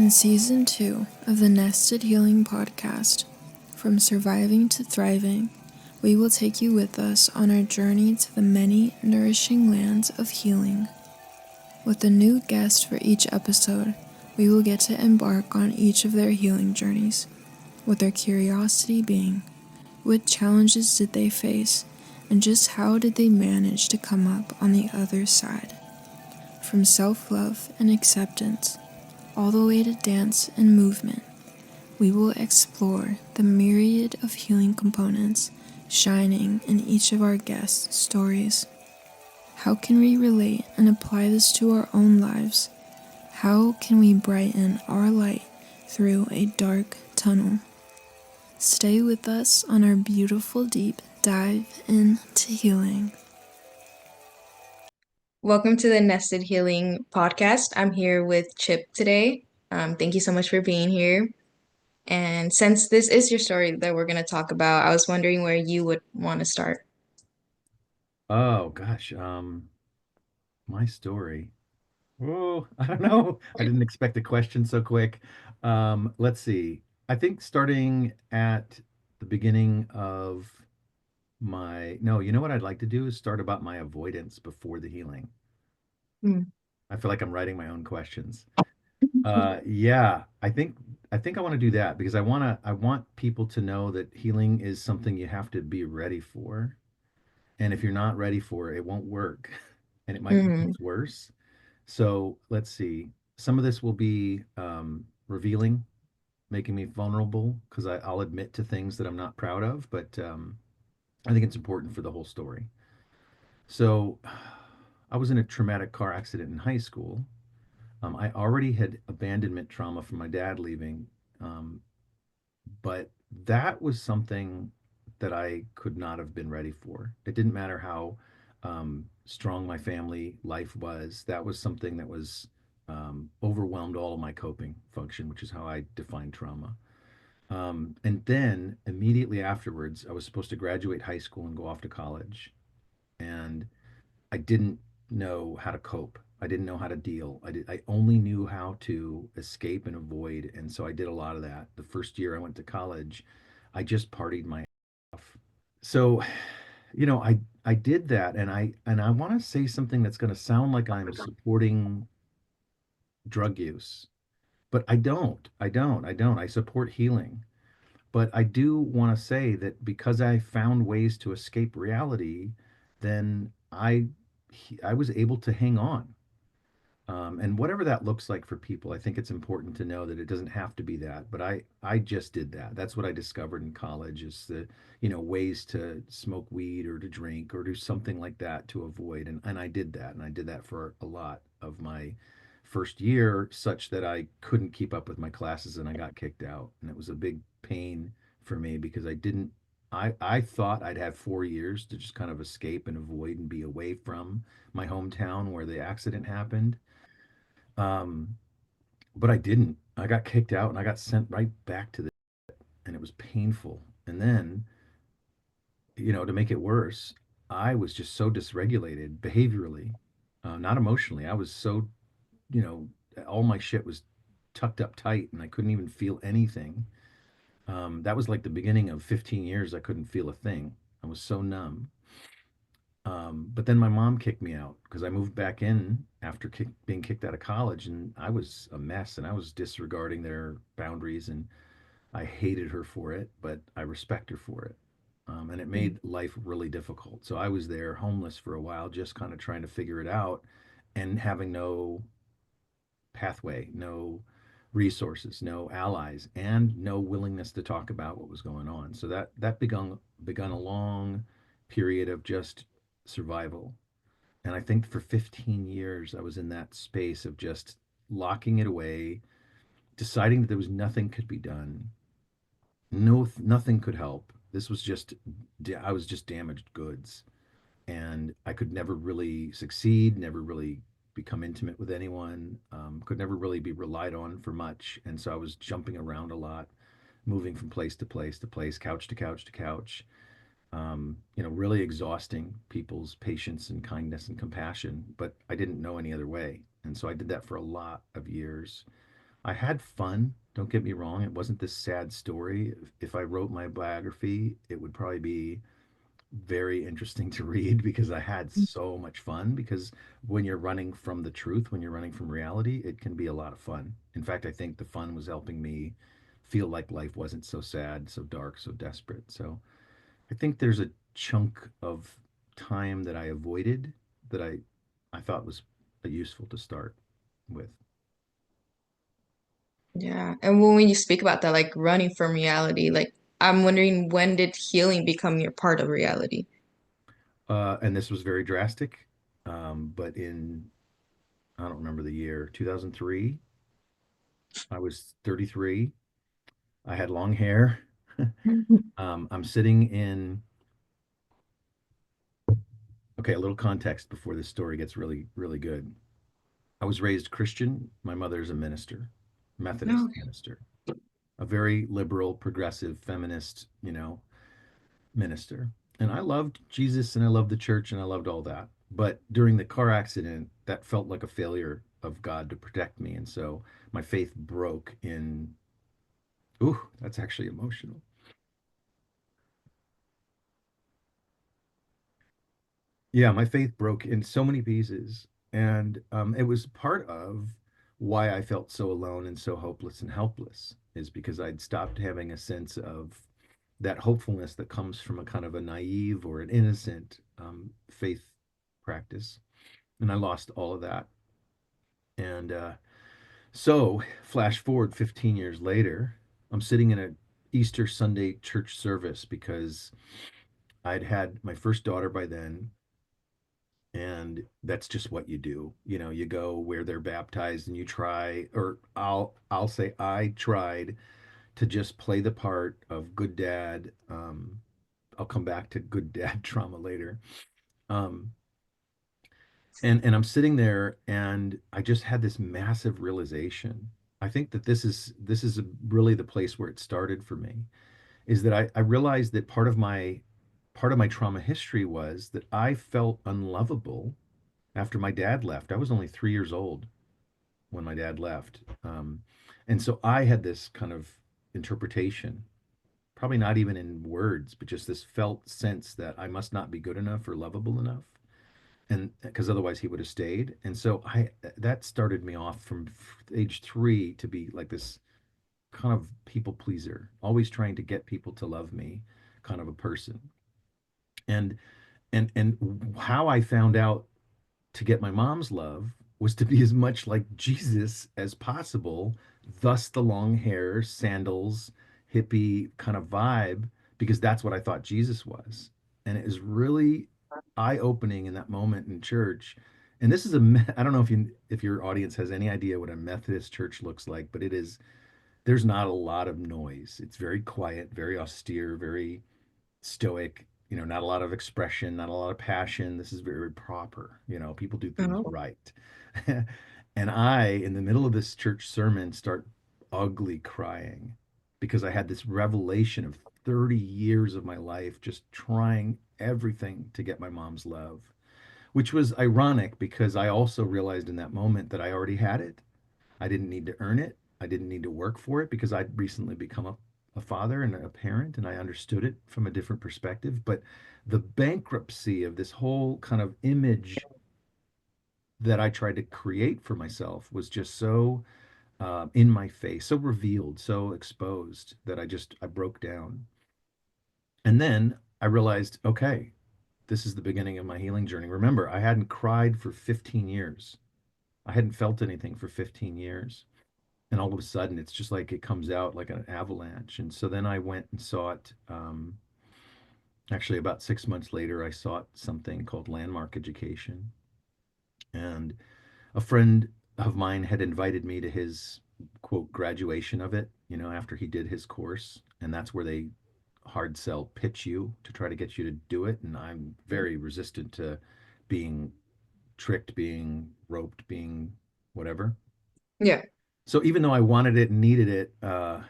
In Season 2 of the Nested Healing Podcast, From Surviving to Thriving, we will take you with us on our journey to the many nourishing lands of healing. With a new guest for each episode, we will get to embark on each of their healing journeys, with their curiosity being, what challenges did they face, and just how did they manage to come up on the other side? From self-love and acceptance, all the way to dance and movement, we will explore the myriad of healing components shining in each of our guests' stories. How can we relate and apply this to our own lives? How can we brighten our light through a dark tunnel? Stay with us on our beautiful deep dive into healing. Welcome to the Nested Healing Podcast. I'm here with Chip today. Thank you so much for being here. And since this is your story that we're going to talk about, I was wondering where you would want to start. Oh gosh, my story. Oh, I don't know. I didn't expect a question so quick. Let's see. I think starting at the beginning of no, you know what I'd like to do is start about my avoidance before the healing. Hmm. I feel like I'm writing my own questions. Yeah, I think I want to do that because I want people to know that healing is something you have to be ready for. And if you're not ready for it, it won't work and it might make Hmm. things worse. So let's see. Some of this will be revealing, making me vulnerable because I'll admit to things that I'm not proud of, but I think it's important for the whole story. So I was in a traumatic car accident in high school. I already had abandonment trauma from my dad leaving, um, but that was something that I could not have been ready for. It didn't matter how strong my family life was. That was something that was overwhelmed all of my coping function, which is how I define trauma. And then immediately afterwards, I was supposed to graduate high school and go off to college. And I didn't know how to cope. I didn't know how to deal. I only knew how to escape and avoid. And so I did a lot of that. The first year I went to college, I just partied my off. So, I did that and I want to say something that's going to sound like I'm supporting drug use, but I don't. I support healing. But I do want to say that because I found ways to escape reality, then I was able to hang on. And whatever that looks like for people, I think it's important to know that it doesn't have to be that. But I just did that. That's what I discovered in college is ways to smoke weed or to drink or do something like that to avoid. And I did that. And I did that for a lot of my first year, such that I couldn't keep up with my classes and I got kicked out. And it was a big pain for me because I thought I'd have 4 years to just kind of escape and avoid and be away from my hometown where the accident happened. Um, but I didn't. I got kicked out and I got sent right back to and it was painful. And then, to make it worse, I was just so dysregulated behaviorally, not emotionally. I was so, you know, all my shit was tucked up tight and I couldn't even feel anything. That was like the beginning of 15 years. I couldn't feel a thing. I was so numb. But then my mom kicked me out because I moved back in after being kicked out of college, and I was a mess, and I was disregarding their boundaries, and I hated her for it, but I respect her for it. And it made life really difficult. So I was there homeless for a while, just kind of trying to figure it out, and having no pathway, no resources, no allies, and no willingness to talk about what was going on. So that begun a long period of just survival. And I think for 15 years, I was in that space of just locking it away, deciding that there was nothing could be done. No, nothing could help. This was just, I was just damaged goods. And I could never really succeed, never really become intimate with anyone, could never really be relied on for much. And so I was jumping around a lot, moving from place to place to place, couch to couch to couch, really exhausting people's patience and kindness and compassion, but I didn't know any other way. And so I did that for a lot of years. I had fun. Don't get me wrong. It wasn't this sad story. If I wrote my biography, it would probably be very interesting to read because I had so much fun. Because when you're running from the truth, when you're running from reality, it can be a lot of fun. In fact, I think the fun was helping me feel like life wasn't so sad, so dark, so desperate. So I think there's a chunk of time that I avoided that I thought was useful to start with. Yeah. And when you speak about that, like running from reality, like I'm wondering, when did healing become your part of reality? And this was very drastic, but in I don't remember the year 2003. I was 33. I had long hair. I'm sitting in. Okay, a little context before this story gets really really good. I was raised Christian. My mother's a minister, Methodist No. minister, a very liberal, progressive, feminist, minister. And I loved Jesus and I loved the church and I loved all that. But during the car accident, that felt like a failure of God to protect me. And so my faith broke in, ooh, that's actually emotional. Yeah, my faith broke in so many pieces. And it was part of why I felt so alone and so hopeless and helpless, is because I'd stopped having a sense of that hopefulness that comes from a kind of a naive or an innocent faith practice. And I lost all of that. And so, flash forward 15 years later, I'm sitting in a Easter Sunday church service because I'd had my first daughter by then, and that's just what you do. You go where they're baptized and you try, or I'll say I tried to just play the part of good dad. I'll come back to good dad trauma later. Um, and I'm sitting there and I just had this massive realization. I think that this is really the place where it started for me, is that I realized that part of my trauma history was that I felt unlovable after my dad left. I was only 3 years old when my dad left. And so I had this kind of interpretation, probably not even in words, but just this felt sense that I must not be good enough or lovable enough, and because otherwise he would have stayed. And so I that started me off from age 3 to be like this kind of people pleaser, always trying to get people to love me, kind of a person. And and and how I found out to get my mom's love was to be as much like Jesus as possible, thus the long hair, sandals, hippie kind of vibe, because that's what I thought Jesus was. And it was really eye-opening in that moment in church. And this is I don't know if your audience has any idea what a Methodist church looks like, but there's not a lot of noise. It's very quiet, very austere, very stoic, not a lot of expression, not a lot of passion. This is very proper. People do things Oh. right. And I, in the middle of this church sermon, start ugly crying because I had this revelation of 30 years of my life just trying everything to get my mom's love, which was ironic because I also realized in that moment that I already had it. I didn't need to earn it. I didn't need to work for it because I'd recently become a father and a parent, and I understood it from a different perspective. But the bankruptcy of this whole kind of image that I tried to create for myself was just so in my face, so revealed, so exposed that I broke down. And then I realized, okay, this is the beginning of my healing journey. Remember, I hadn't cried for 15 years. I hadn't felt anything for 15 years. And all of a sudden it's just like it comes out like an avalanche. And so then I went and sought, actually about 6 months later, I sought something called landmark education. And a friend of mine had invited me to his quote graduation of it, after he did his course. And that's where they hard sell pitch you to try to get you to do it. And I'm very resistant to being tricked, being roped, being whatever. Yeah. So even though I wanted it and needed it, I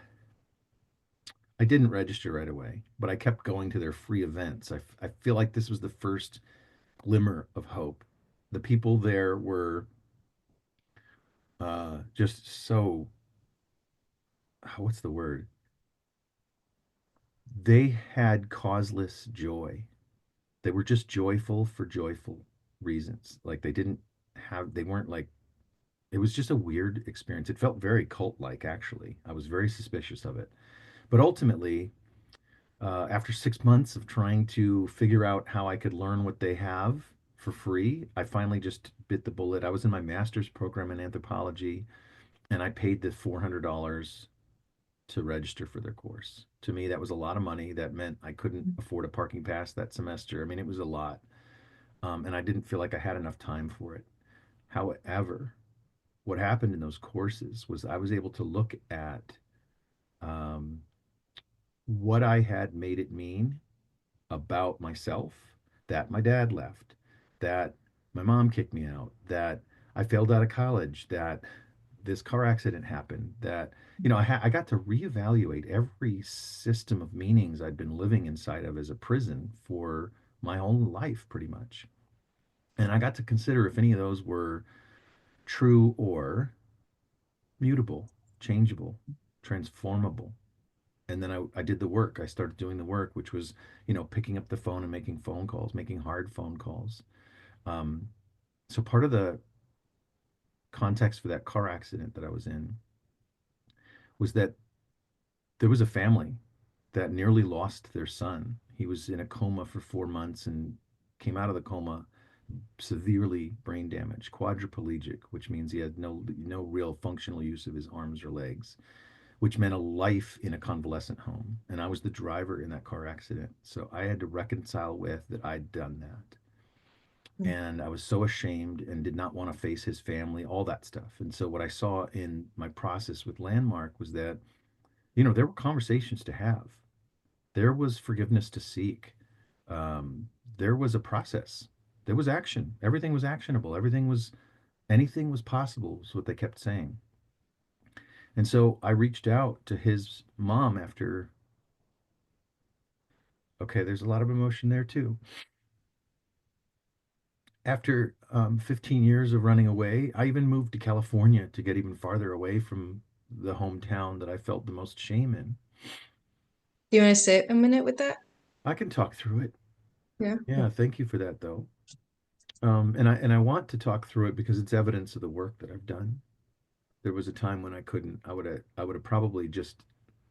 didn't register right away, but I kept going to their free events. I feel like this was the first glimmer of hope. The people there were just so. what's the word? They had causeless joy. They were just joyful for joyful reasons. Like they weren't like, it was just a weird experience. It felt very cult like, actually. I was very suspicious of it. But ultimately, after 6 months of trying to figure out how I could learn what they have for free, I finally just bit the bullet. I was in my master's program in anthropology, and I paid the $400 to register for their course. To me, that was a lot of money. That meant I couldn't afford a parking pass that semester. I mean, it was a lot. And I didn't feel like I had enough time for it. However, what happened in those courses was I was able to look at um, what I had made it mean about myself, that my dad left, that my mom kicked me out, that I failed out of college, that this car accident happened, that, I got to reevaluate every system of meanings I'd been living inside of as a prison for my whole life, pretty much. And I got to consider if any of those were true or mutable, changeable, transformable. And then I did the work. I started doing the work, which was, picking up the phone and making phone calls, making hard phone calls. Um, so part of the context for that car accident that I was in was that there was a family that nearly lost their son. He was in a coma for 4 months and came out of the coma severely brain damaged, quadriplegic, which means he had no real functional use of his arms or legs, which meant a life in a convalescent home. And I was the driver in that car accident. So I had to reconcile with that I'd done that. And I was so ashamed and did not want to face his family, all that stuff. And so what I saw in my process with Landmark was that, there were conversations to have. There was forgiveness to seek. Um, there was a process. There was action. Everything was actionable. Anything was possible, is what they kept saying. And so I reached out to his mom after, okay, there's a lot of emotion there too. After 15 years of running away, I even moved to California to get even farther away from the hometown that I felt the most shame in. Do you want to sit a minute with that? I can talk through it. Yeah. Yeah, thank you for that though. And I want to talk through it because it's evidence of the work that I've done. There was a time when I couldn't. I would have probably just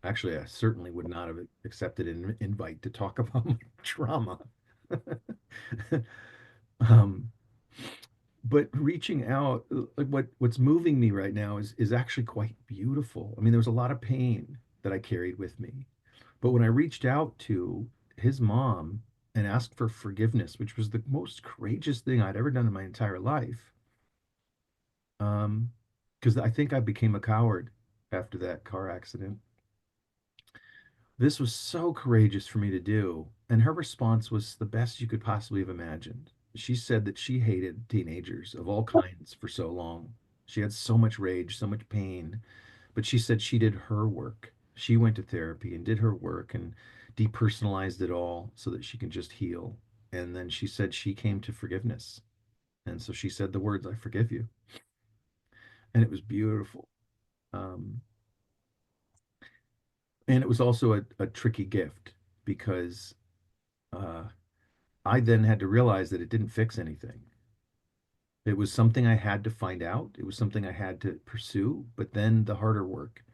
actually I certainly would not have accepted an invite to talk about my trauma. um, but reaching out, like what's moving me right now is actually quite beautiful. I mean, there was a lot of pain that I carried with me, but when I reached out to his mom and asked for forgiveness, which was the most courageous thing I'd ever done in my entire life, um, because I think I became a coward after that car accident. This was so courageous for me to do. And her response was the best you could possibly have imagined. She said that she hated teenagers of all kinds for so long. She had so much rage, so much pain, but she said she did her work. She went to therapy and did her work and depersonalized it all so that she can just heal. And then she said she came to forgiveness. And so she said the words, I forgive you. And it was beautiful. Um, and it was also a tricky gift because uh, I then had to realize that it didn't fix anything. It was something I had to find out. It was something I had to pursue. But then the harder work,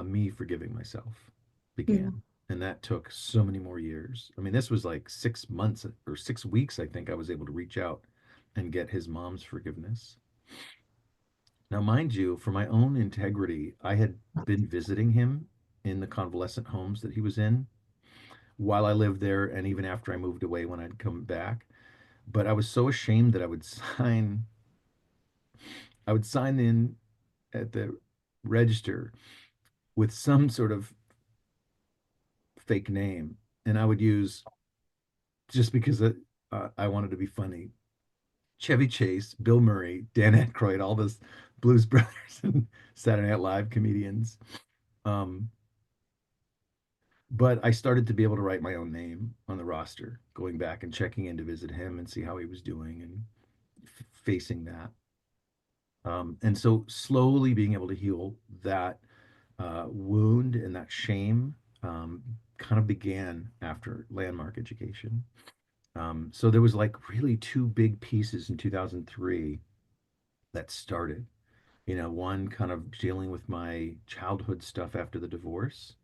me forgiving myself, Mhm. began. And that took so many more years. I mean, this was like 6 months or 6 weeks, I think I was able to reach out and get his mom's forgiveness. Now, mind you, for my own integrity, I had been visiting him in the convalescent homes that he was in while I lived there and even after I moved away when I'd come back. But I was so ashamed that I would sign in at the register with some sort of fake name, and I would use just because I wanted to be funny. Chevy Chase, Bill Murray, Dan Aykroyd, all those Blues Brothers and Saturday Night Live comedians. Um, but I started to be able to write my own name on the roster, going back and checking in to visit him and see how he was doing and facing that. And so slowly being able to heal that wound and that shame kind of began after landmark education. So there was like really two big pieces in 2003 that started. One kind of dealing with my childhood stuff after the divorce,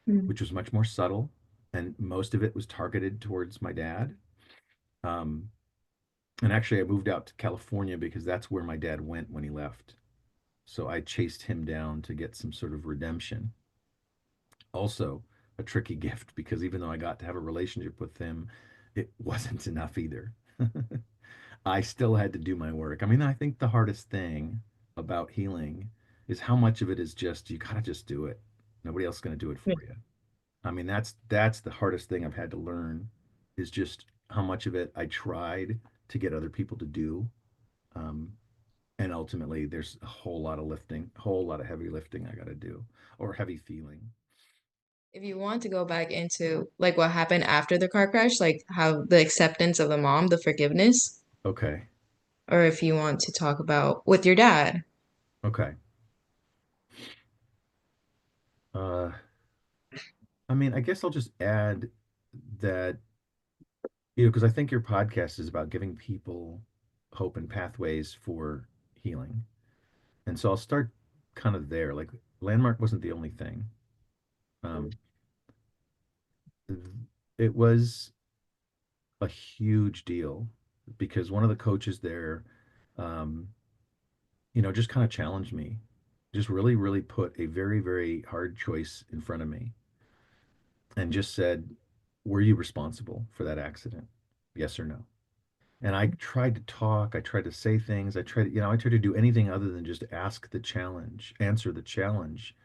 Mm. which was much more subtle, and most of it was targeted towards my dad. Um, and actually, I moved out to California because that's where my dad went when he left. So I chased him down to get some sort of redemption. Also, a tricky gift because even though I got to have a relationship with him, it wasn't enough either. I still had to do my work. I mean, I think the hardest thing about healing is how much of it is just you gotta just do it. Nobody else is gonna do it for you. I mean, that's the hardest thing I've had to learn is just how much of it I tried to get other people to do. Um, and ultimately, there's a whole lot of lifting, a whole lot of heavy lifting I got to do, or heavy feeling. If you want to go back into like what happened after the car crash, like how the acceptance of the mom, the forgiveness, Okay. or if you want to talk about with your dad. Okay. Uh, I mean, I guess I'll just add that, because I think your podcast is about giving people hope and pathways for healing. And so I'll start kind of there. Like, Landmark wasn't the only thing. Um, it was a huge deal because one of the coaches there, um, just kind of challenged me, just really, really put a very, very hard choice in front of me and just said, were you responsible for that accident? Yes or no? And I tried to talk, I tried to say things, I tried to do anything other than just ask the challenge, answer the challenge,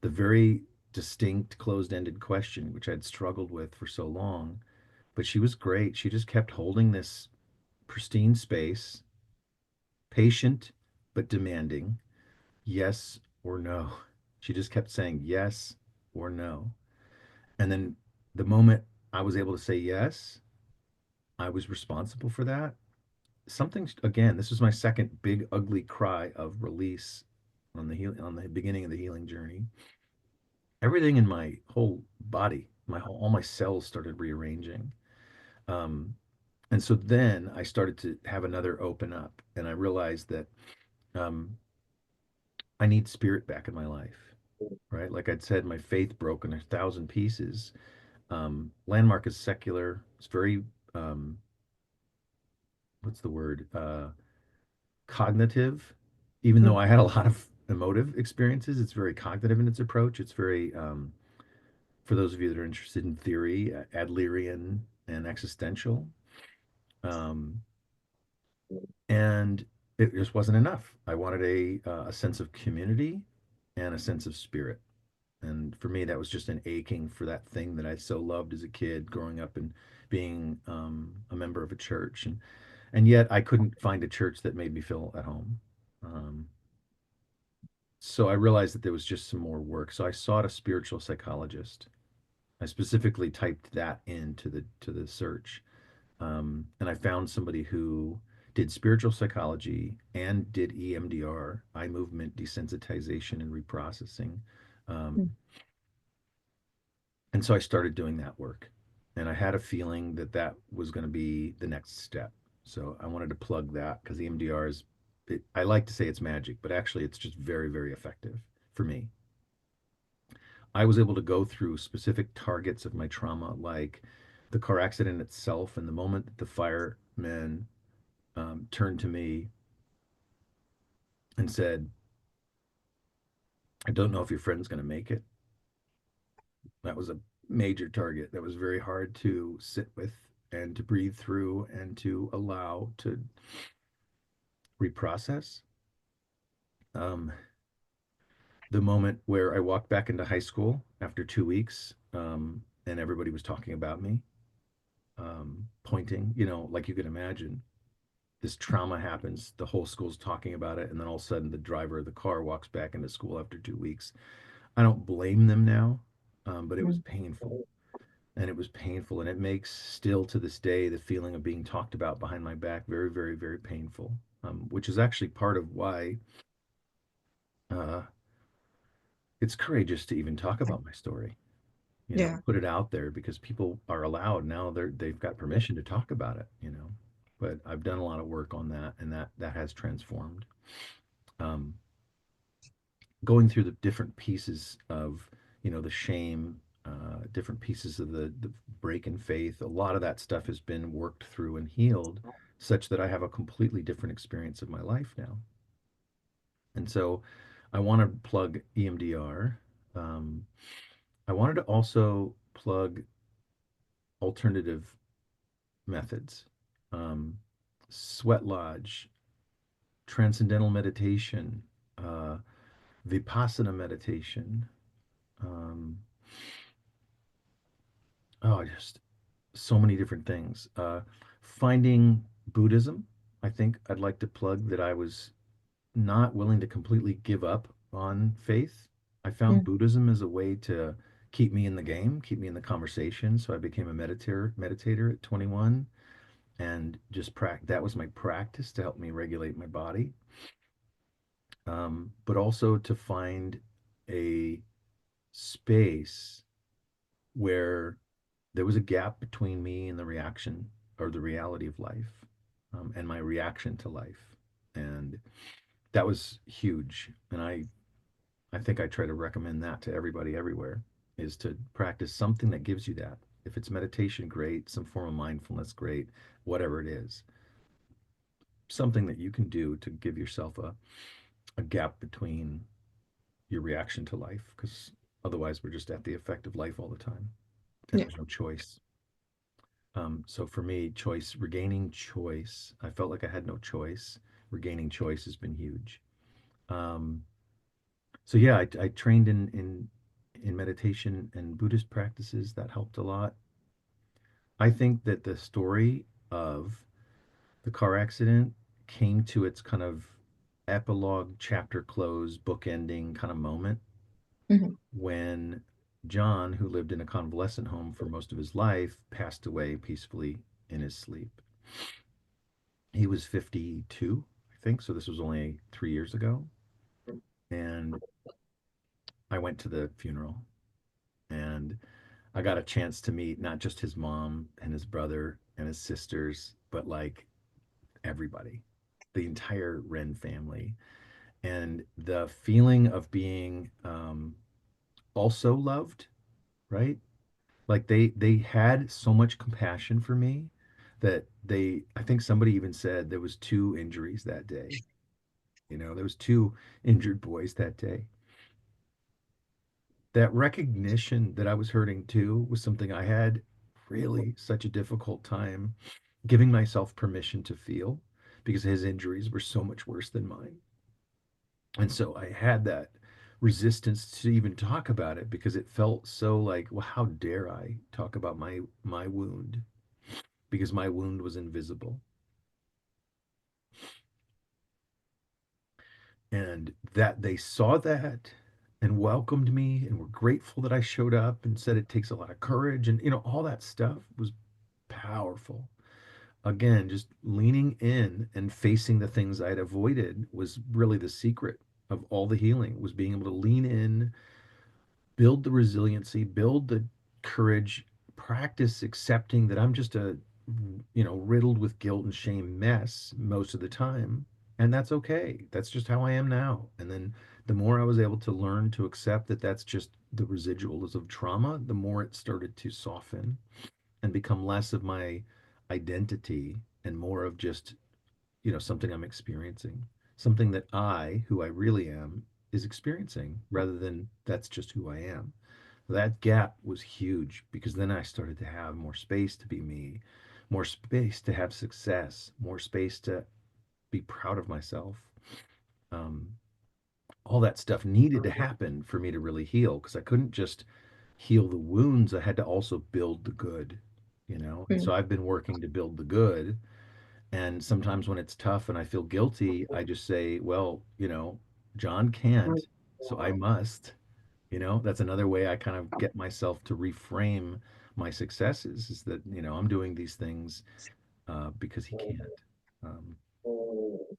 the very distinct closed-ended question, which I'd struggled with for so long. But she was great. She just kept holding this pristine space, patient but demanding, yes or no. She just kept saying yes or no. And then the moment I was able to say yes, I was responsible for that. Something again, this was my second big ugly cry of release on the beginning of the healing journey. Everything in my whole body, all my cells started rearranging. Um, and so then I started to have another open up, and I realized that um, I need spirit back in my life, right? Like I'd said, my faith broke in 1,000 pieces. Landmark is secular. It's very, um, what's the word? Cognitive. Even though I had a lot of emotive experiences, it's very cognitive in its approach. It's very, for those of you that are interested in theory, Adlerian and existential. Um, and it just wasn't enough. I wanted a sense of community and a sense of spirit. And for me, that was just an aching for that thing that I so loved as a kid, growing up and being a member of a church, and yet I couldn't find a church that made me feel at home. Um, so I realized that there was just some more work. So I sought a spiritual psychologist. I specifically typed that into the search, and I found somebody who did spiritual psychology and did EMDR, eye movement desensitization and reprocessing. Um, and so I started doing that work. And I had a feeling that that was going to be the next step. So I wanted to plug that because EMDR I like to say it's magic, but actually it's just very, very effective for me. I was able to go through specific targets of my trauma, like the car accident itself, and the moment that the firemen turned to me and said, I don't know if your friend's going to make it. That was a major target that was very hard to sit with and to breathe through and to allow to reprocess. Um, the moment where I walked back into high school after 2 weeks, and everybody was talking about me, pointing, like you can imagine, this trauma happens, the whole school's talking about it, and then all of a sudden the driver of the car walks back into school after 2 weeks. I don't blame them now, but it was painful. And it was painful, and it makes still to this day the feeling of being talked about behind my back very, very, very painful, which is actually part of why uh, it's courageous to even talk about my story, Yeah. put it out there because people are allowed now, they've got permission to talk about it. But I've done a lot of work on that, and that has transformed. Um, Going through the different pieces of, the shame, different pieces of the break in faith, a lot of that stuff has been worked through and healed such that I have a completely different experience of my life now. And so I want to plug EMDR. Um, I wanted to also plug alternative methods, um, sweat lodge, transcendental meditation, uh, vipassana meditation. Um, just so many different things. Finding Buddhism, I think I'd like to plug that I was not willing to completely give up on faith. I found Mm. Buddhism as a way to keep me in the game, keep me in the conversation. So I became a meditator at 21, and just that was my practice to help me regulate my body. But also to find a space where there was a gap between me and the reaction or the reality of life, and my reaction to life. And that was huge. And I think I try to recommend that to everybody everywhere, is to practice something that gives you that. If it's meditation, great. Some form of mindfulness, great. Whatever it is, something that you can do to give yourself a gap between your reaction to life, because otherwise we're just at the effect of life all the time and Yeah. there's no choice. So for me, regaining choice, I felt like I had no choice. Regaining choice has been huge. Um, so yeah, I trained in meditation and Buddhist practices. That helped a lot. I think that the story of the car accident came to its kind of epilogue, chapter close, book ending kind of moment Hmm. when John, who lived in a convalescent home for most of his life, passed away peacefully in his sleep. He was 52, I think. So this was only 3 years ago. And I went to the funeral, and I got a chance to meet not just his mom and his brother and his sisters, but like everybody, the entire Wren family. And the feeling of being also loved, right? Like they had so much compassion for me that I think somebody even said there was two injuries that day. There was two injured boys that day. That recognition that I was hurting too was something I had really such a difficult time giving myself permission to feel, because his injuries were so much worse than mine. And so I had that resistance to even talk about it, because it felt so like, well, how dare I talk about my wound, because my wound was invisible. And that they saw that and welcomed me and were grateful that I showed up and said it takes a lot of courage, and all that stuff was powerful. Again, just leaning in and facing the things I'd avoided was really the secret of all the healing, was being able to lean in, build the resiliency, build the courage, practice accepting that I'm just a, riddled with guilt and shame mess most of the time. And that's okay. That's just how I am now. And then the more I was able to learn to accept that that's just the residuals of trauma, the more it started to soften and become less of my identity and more of just, something I'm experiencing, something that who I really am, is experiencing, rather than that's just who I am. That gap was huge, because then I started to have more space to be me, more space to have success, more space to be proud of myself. Um, all that stuff needed to happen for me to really heal, because I couldn't just heal the wounds. I had to also build the good. And so Mm. I've been working to build the good. And sometimes when it's tough and I feel guilty, I just say, well, John can't, so I must. That's another way I kind of get myself to reframe my successes, is that, I'm doing these things because he can't. Um,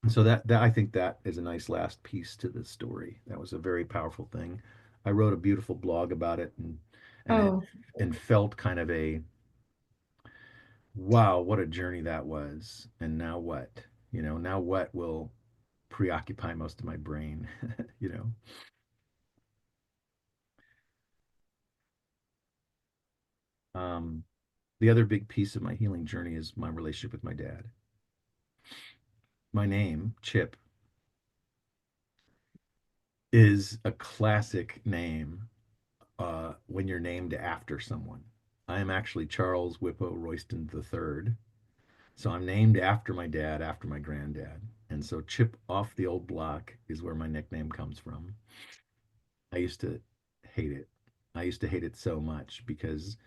and so that I think that is a nice last piece to the story. That was a very powerful thing. I wrote a beautiful blog about it and Oh, and felt kind of a wow, what a journey that was. And now what? Now what will preoccupy most of my brain, you know? Um, the other big piece of my healing journey is my relationship with my dad. My name, Chip, is a classic name when you're named after someone. I am actually Charles Whippo Royston III. So I'm named after my dad, after my granddad. And so Chip off the old block is where my nickname comes from. I used to hate it. I used to hate it so much because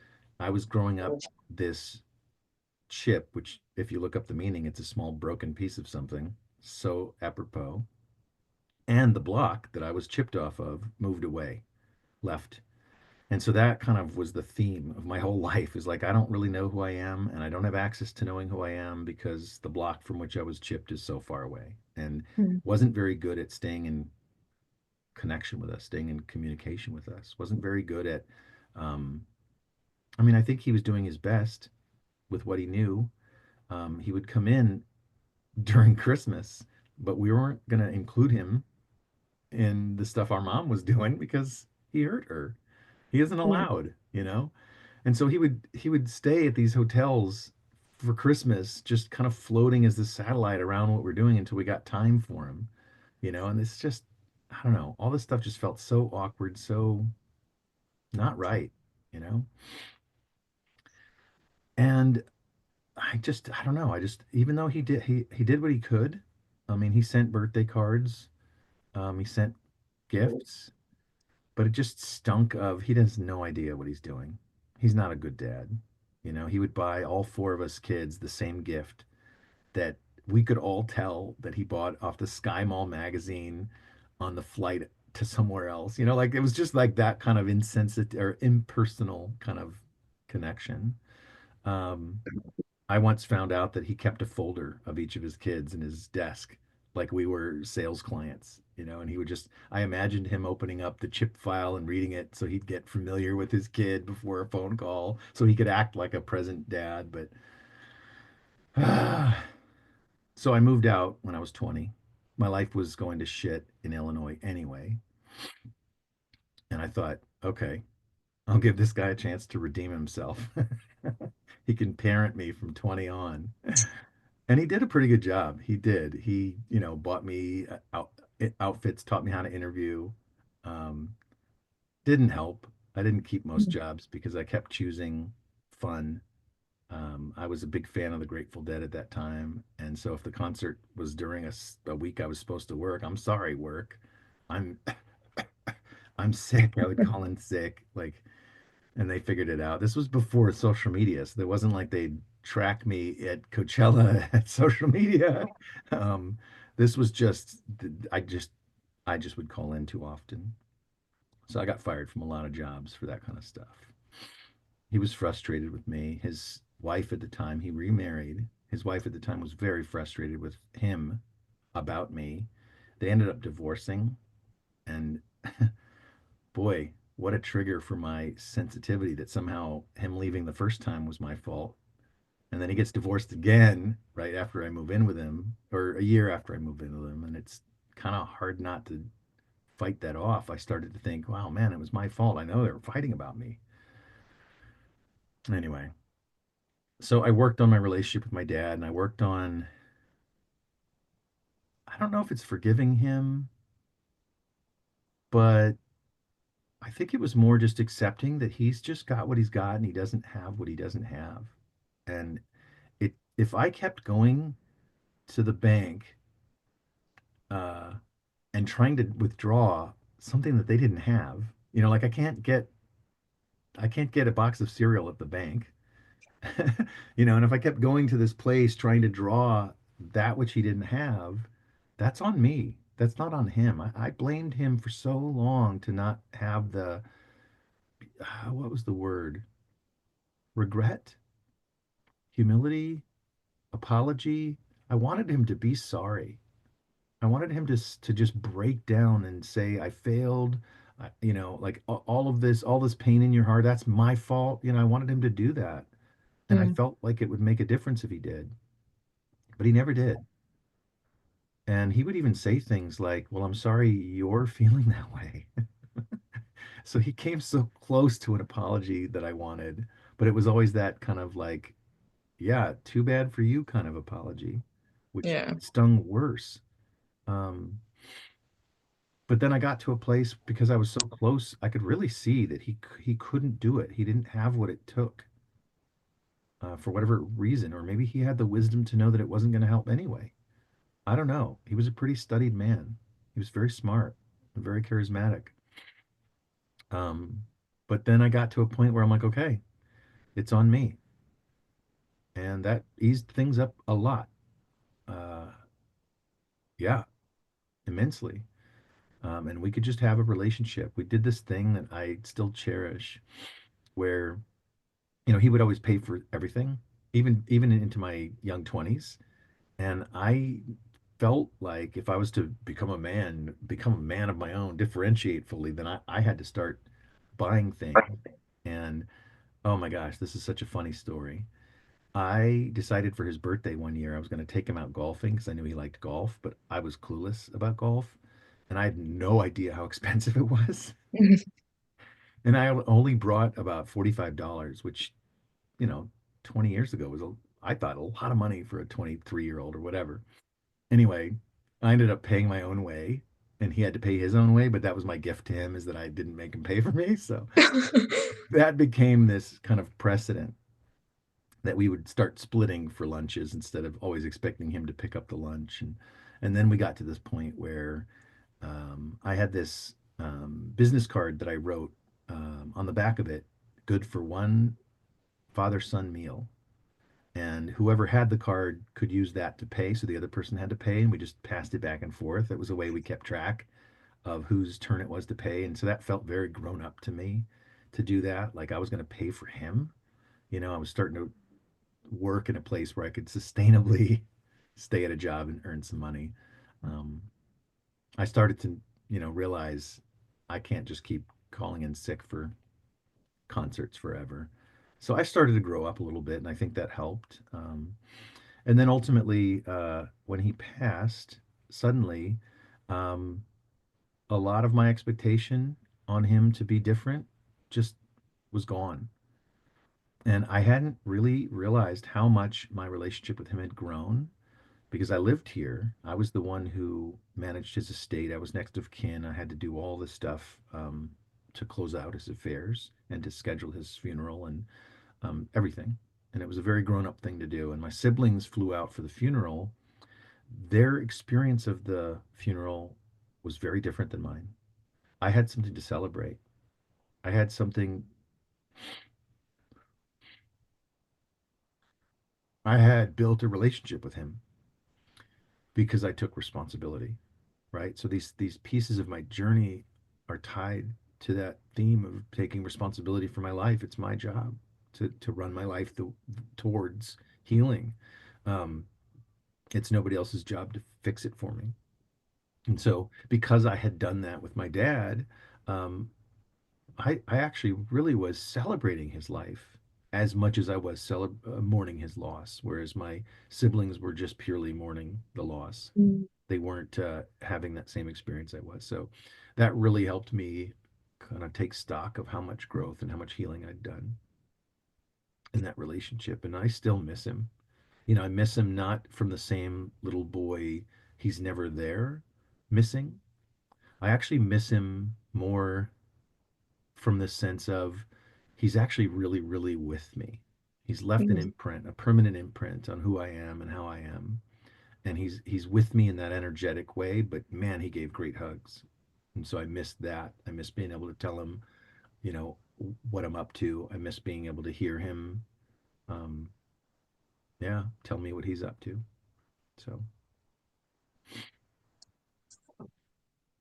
I was growing up this chip, which, if you look up the meaning, it's a small broken piece of something. So apropos. And the block that I was chipped off of moved away, left. And so that kind of was the theme of my whole life is like, I don't really know who I am, and I don't have access to knowing who I am because the block from which I was chipped is so far away and hmm. wasn't very good at staying in connection with us, staying in communication with us, wasn't very good at, um, I mean, I think he was doing his best with what he knew. He would come in during Christmas, but we weren't going to include him in the stuff our mom was doing because he hurt her. He isn't Yeah. allowed. And so he would stay at these hotels for Christmas, just kind of floating as the satellite around what we're doing until we got time for him. And it's just, I don't know, all this stuff just felt so awkward, so not right, you know? And I don't know, I just, even though he did what he could. I mean, he sent birthday cards, he sent gifts, but it just stunk of he has no idea what he's doing. He's not a good dad. He would buy all four of us kids the same gift that we could all tell that he bought off the Sky Mall magazine on the flight to somewhere else. Like it was just like that kind of insensitive or impersonal kind of connection. Um, I once found out that he kept a folder of each of his kids in his desk, like we were sales clients, and he would just, I imagined him opening up the chip file and reading it so he'd get familiar with his kid before a phone call so he could act like a present dad. But so I moved out when I was 20. My life was going to shit in Illinois anyway. And I thought, okay, I'll give this guy a chance to redeem himself. He can parent me from 20 on. And he did a pretty good job. He did. He bought me outfits, taught me how to interview. Um, didn't help. I didn't keep most jobs because I kept choosing fun. I was a big fan of the Grateful Dead at that time. And so if the concert was during a week I was supposed to work, I'm sorry, work. I'm I'm sick. I would call in sick. Like, and they figured it out. This was before social media, so there wasn't like they'd track me at Coachella at social media. Um, this was just I just would call in too often. So I got fired from a lot of jobs for that kind of stuff. He was frustrated with me. His wife at the time, he remarried. His wife at the time was very frustrated with him about me. They ended up divorcing, and boy, what a trigger for my sensitivity that somehow him leaving the first time was my fault. And then he gets divorced again right after I move in with him, or a year after I move in with him. And it's kind of hard not to fight that off. I started to think, wow, man, it was my fault. I know they were fighting about me. Anyway, so I worked on my relationship with my dad, and I worked on, I don't know if it's forgiving him, but I think it was more just accepting that he's just got what he's got and he doesn't have what he doesn't have. And if I kept going to the bank uh, and trying to withdraw something that they didn't have, like I can't get a box of cereal at the bank, and if I kept going to this place trying to draw that which he didn't have, that's on me. That's not on him. I blamed him for so long to not have the what was the word? Regret, humility, apology. I wanted him to be sorry. I wanted him to just break down and say, I failed. like all this pain in your heart, that's my fault. I wanted him to do that. And I Mm, felt like it would make a difference if he did, but he never did. And he would even say things like, "Well, I'm sorry you're feeling that way." So he came so close to an apology that I wanted, but it was always that kind of like, "Yeah, too bad for you" kind of apology, which yeah. stung worse. Um, but then I got to a place because I was so close, I could really see that he couldn't do it. He didn't have what it took for whatever reason, or maybe he had the wisdom to know that it wasn't going to help anyway. I don't know. He was a pretty studied man. He was very smart and very charismatic. Um, but then I got to a point where I'm like, okay, it's on me, and that eased things up a lot. Uh, yeah, immensely. And we could just have a relationship. We did this thing that I still cherish, where he would always pay for everything, even into my young 20s. And I felt like if I was to become a man of my own, differentiate fully, then I had to start buying things. And oh my gosh, this is such a funny story. I decided for his birthday one year I was going to take him out golfing because I knew he liked golf, but I was clueless about golf and I had no idea how expensive it was. And I only brought about $45, which, you know, 20 years ago I thought a lot of money for a 23-year-old or whatever. Anyway, I ended up paying my own way and he had to pay his own way, but that was my gift to him, is that I didn't make him pay for me. So that became this kind of precedent that we would start splitting for lunches instead of always expecting him to pick up the lunch. And then we got to this point where I had this business card that I wrote on the back of it, good for one father son meal. And whoever had the card could use that to pay. So the other person had to pay, and we just passed it back and forth. It was a way we kept track of whose turn it was to pay. And so that felt very grown up to me to do that. Like I was going to pay for him. I was starting to work in a place where I could sustainably stay at a job and earn some money. Um, I started to, realize I can't just keep calling in sick for concerts forever. So I started to grow up a little bit, and I think that helped. And then ultimately, when he passed, suddenly, um, a lot of my expectation on him to be different just was gone. And I hadn't really realized how much my relationship with him had grown because I lived here. I was the one who managed his estate. I was next of kin. I had to do all this stuff to close out his affairs and to schedule his funeral and everything. And it was a very grown up thing to do. And my siblings flew out for the funeral. Their experience of the funeral was very different than mine. I had something to celebrate. I had something, I had built a relationship with him because I took responsibility, right? So these pieces of my journey are tied to that theme of taking responsibility for my life. It's my job to run my life towards healing. Um, it's nobody else's job to fix it for me. And so, because I had done that with my dad, um, I actually really was celebrating his life as much as I was mourning his loss, whereas my siblings were just purely mourning the loss. Mm. They weren't having that same experience I was. So that really helped me kind of take stock of how much growth and how much healing I'd done in that relationship. And I still miss him. I miss him not from the same little boy, he's never there missing. I actually miss him more from the sense of he's actually really, really with me. He's left an Mm. imprint, a permanent imprint on who I am and how I am. And he's with me in that energetic way, but man, he gave great hugs. And so I missed that. I miss being able to tell him, you know, what I'm up to. I miss being able to hear him, um, yeah, tell me what he's up to. So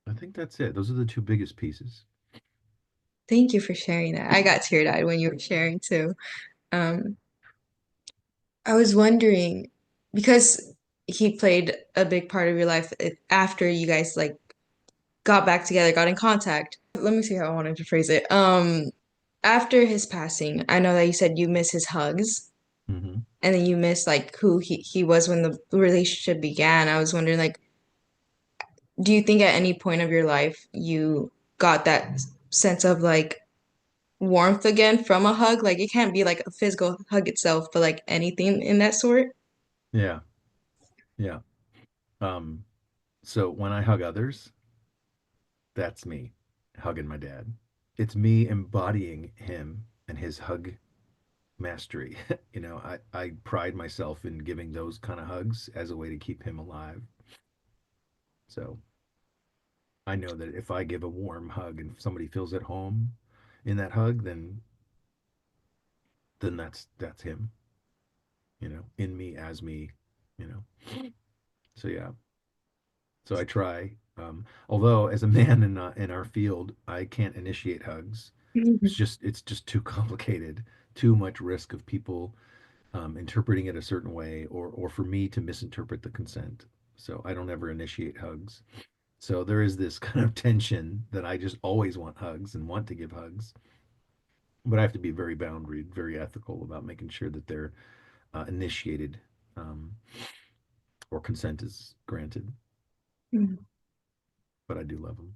I think that's it. Those are the two biggest pieces. Thank you for sharing that. I got teary-eyed when you were sharing too. Um, I was wondering because he played a big part of your life after you guys like got back together, got in contact. Let me see how I wanted to phrase it. After his passing, I know that you said you miss his hugs Hmm. and then you miss like who he was when the relationship began. I was wondering like, do you think at any point of your life you got that sense of like warmth again from a hug? Like it can't be like a physical hug itself, but like anything in that sort? Yeah, yeah. Um, so when I hug others, that's me hugging my dad. It's me embodying him and his hug mastery. I pride myself in giving those kind of hugs as a way to keep him alive. So I know that if I give a warm hug and somebody feels at home in that hug, then that's him, in me as me, you know. So yeah. So I try. Although as a man in our field, I can't initiate hugs. It's just too complicated, too much risk of people interpreting it a certain way, or for me to misinterpret the consent. So I don't ever initiate hugs. So there is this kind of tension that I just always want hugs and want to give hugs, but I have to be very boundaried, very ethical about making sure that they're initiated, um, or consent is granted. But I do love them.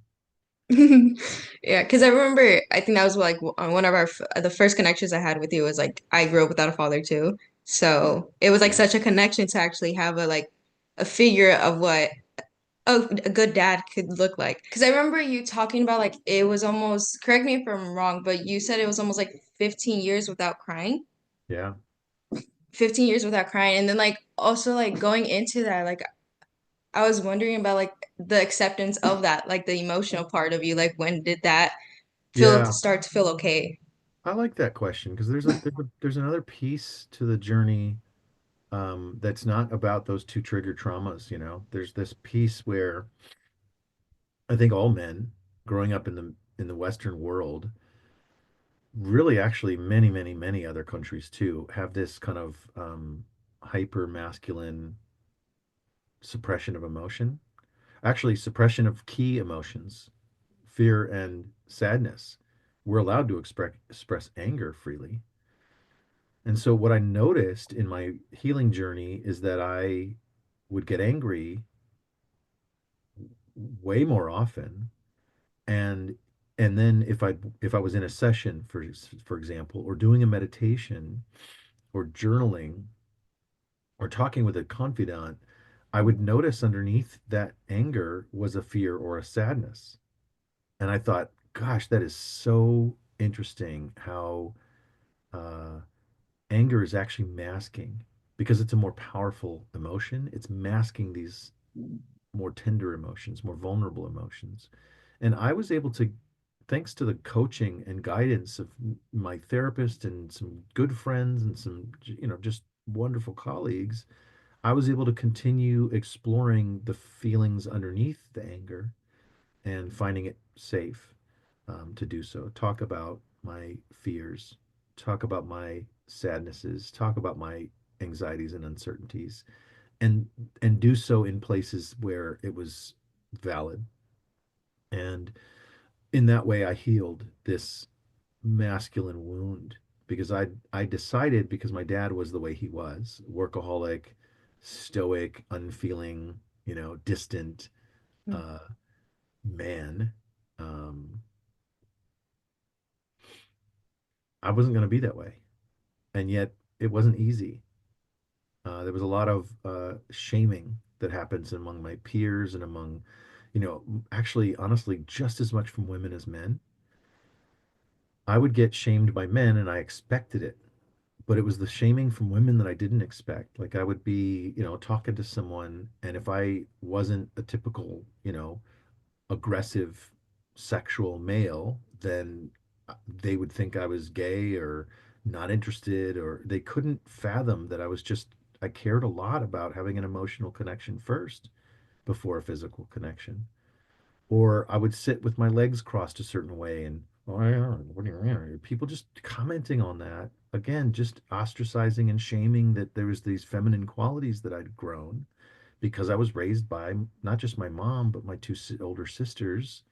Yeah, because I remember, I think that was like one of the first connections I had with you was like I grew up without a father too, so it was like Yeah, such a connection to actually have a figure of what a good dad could look like. Because I remember you talking about like it was almost, correct me if I'm wrong, but you said it was almost like 15 years without crying. yeah, 15 years without crying, and then like also like going into that, like I was wondering about like the acceptance of that, like the emotional part of you, like when did that feel yeah. start to feel okay? I like that question because there's another piece to the journey, that's not about those two trigger traumas. There's this piece where I think all men growing up in the Western world, really actually many, many, many other countries too, have this kind of hyper masculine suppression of emotion. Actually, suppression of key emotions, fear and sadness. We're allowed to express anger freely. And so what I noticed in my healing journey is that I would get angry way more often, and then if I was in a session, for example, or doing a meditation or journaling or talking with a confidant, I would notice underneath that anger was a fear or a sadness. And I thought, gosh, that is so interesting how uh, anger is actually masking, because it's a more powerful emotion. It's masking these more tender emotions, more vulnerable emotions. And I was able to, thanks to the coaching and guidance of my therapist and some good friends and some, just wonderful colleagues, I was able to continue exploring the feelings underneath the anger and finding it safe, to do so. Talk about my fears, talk about my sadnesses, talk about my anxieties and uncertainties, and do so in places where it was valid. And in that way, I healed this masculine wound, because I decided, because my dad was the way he was, workaholic, stoic, unfeeling, distant, uh, man. Um, I wasn't going to be that way, and yet it wasn't easy. There was a lot of shaming that happens among my peers and among, actually, honestly, just as much from women as men. I would get shamed by men, and I expected it, but it was the shaming from women that I didn't expect. Like I would be, talking to someone, and if I wasn't a typical, aggressive sexual male, then they would think I was gay or not interested, or they couldn't fathom that I cared a lot about having an emotional connection first before a physical connection. Or I would sit with my legs crossed a certain way, and oh, yeah, what do you mean? People just commenting on that. Again, just ostracizing and shaming that there was these feminine qualities that I'd grown. because I was raised by not just my mom, but my two older sisters.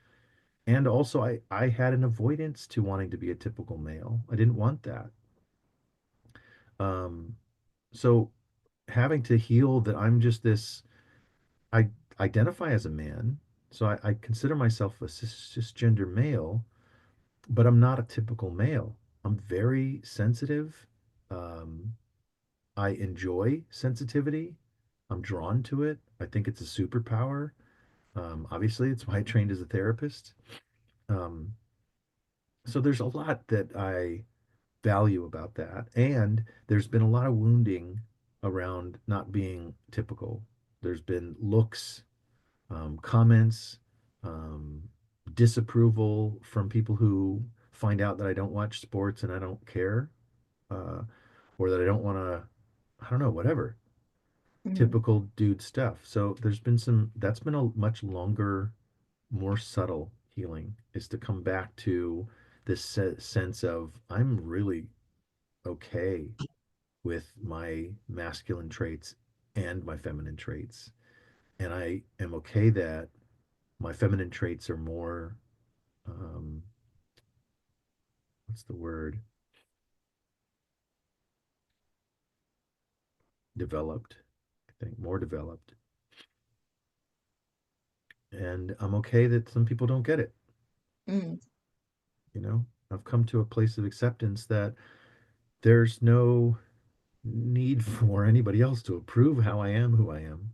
And also, I had an avoidance to wanting to be a typical male. I didn't want that. Um, so having to heal that I'm just this, I identify as a man. So I consider myself a cisgender male, but I'm not a typical male. I'm very sensitive. Um, I enjoy sensitivity. I'm drawn to it. I think it's a superpower. Obviously, it's why I trained as a therapist. Um, so there's a lot that I value about that. And there's been a lot of wounding around not being typical. There's been looks, comments, um, disapproval from people who find out that I don't watch sports and I don't care, uh, or that I don't want to, I don't know, whatever, Mm-hmm. typical dude stuff. So there's been some, that's been a much longer, more subtle healing is to come back to this sense of I'm really okay with my masculine traits and my feminine traits. And I am okay that my feminine traits are more, um, what's the word? Developed, I think, more developed. And I'm okay that some people don't get it. Mm-hmm. You know, I've come to a place of acceptance that there's no need for anybody else to approve how I am who I am.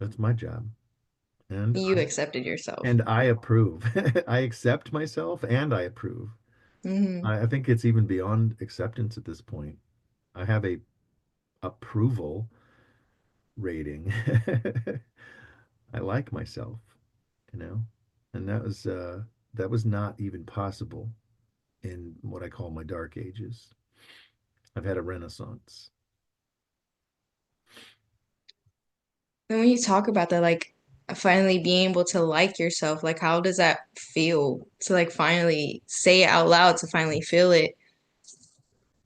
That's my job. And You accepted yourself. I approve. I accept myself and I approve. Mm-hmm. I think it's even beyond acceptance at this point. I have a approval rating. I like myself, you know, and that was not even possible in what I call my dark ages. I've had a renaissance. And when you talk about that, like finally being able to like yourself, like how does that feel to like finally say it out loud, to finally feel it?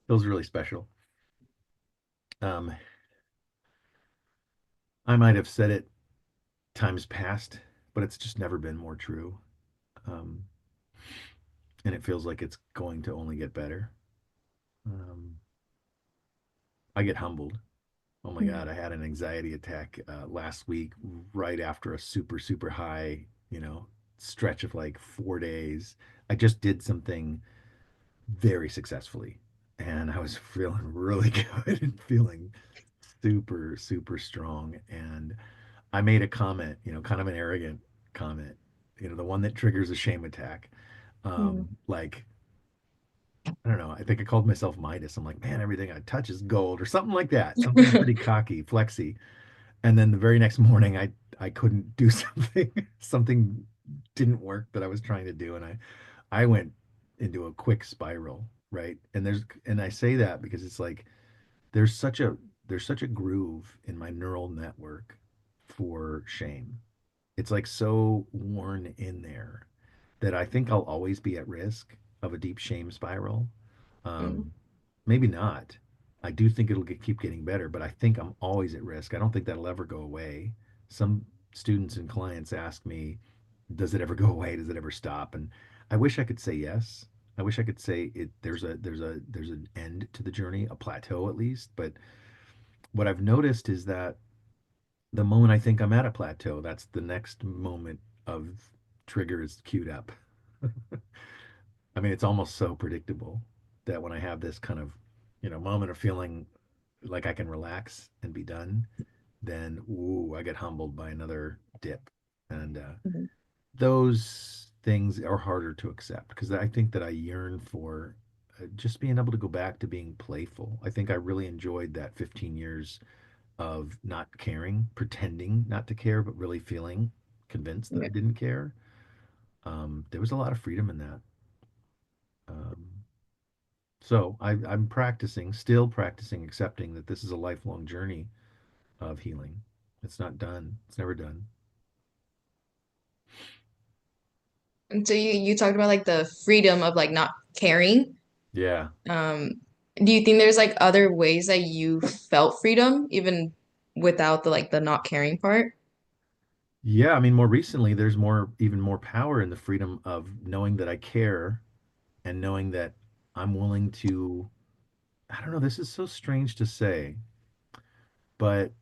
Feels really special. Um, I might have said it times past, but it's just never been more true. Um, and it feels like it's going to only get better. Um, I get humbled. Oh my Mm-hmm. God, I had an anxiety attack last week, right after a super, super high, stretch of like 4 days. I just did something very successfully, and I was feeling really good and feeling super, super strong. And I made a comment, kind of an arrogant comment, the one that triggers a shame attack. Like, I don't know. I think I called myself Midas. I'm like, man, everything I touch is gold or something like that. Something pretty cocky, flexy. And then the very next morning, I couldn't do something. Something didn't work that I was trying to do, and I went into a quick spiral, right? And I say that because it's like there's such a there's such a groove in my neural network for shame. It's like so worn in there that I think I'll always be at risk of a deep shame spiral. Mm-hmm. Um, Maybe not. I do think it'll keep getting better, but I think I'm always at risk. I don't think that'll ever go away. Some students and clients ask me, "Does it ever go away? Does it ever stop?" And I wish I could say yes. I wish I could say it. There's an end to the journey, a plateau at least. But what I've noticed is that the moment I think I'm at a plateau, that's the next moment of trigger is queued up. I mean, it's almost so predictable that when I have this kind of, moment of feeling like I can relax and be done, then ooh, I get humbled by another dip. And those things are harder to accept because I think that I yearn for just being able to go back to being playful. I think I really enjoyed that 15 years of not caring, pretending not to care, but really feeling convinced that I Yeah. didn't care. There was a lot of freedom in that. Um, so I'm practicing, still practicing, accepting that this is a lifelong journey of healing. It's not done. It's never done. And so you talked about like the freedom of like not caring. Yeah. Um, Do you think there's like other ways that you felt freedom even without the like the not caring part? Yeah, I mean, more recently, there's even more power in the freedom of knowing that I care and knowing that I'm willing to, I don't know, this is so strange to say, but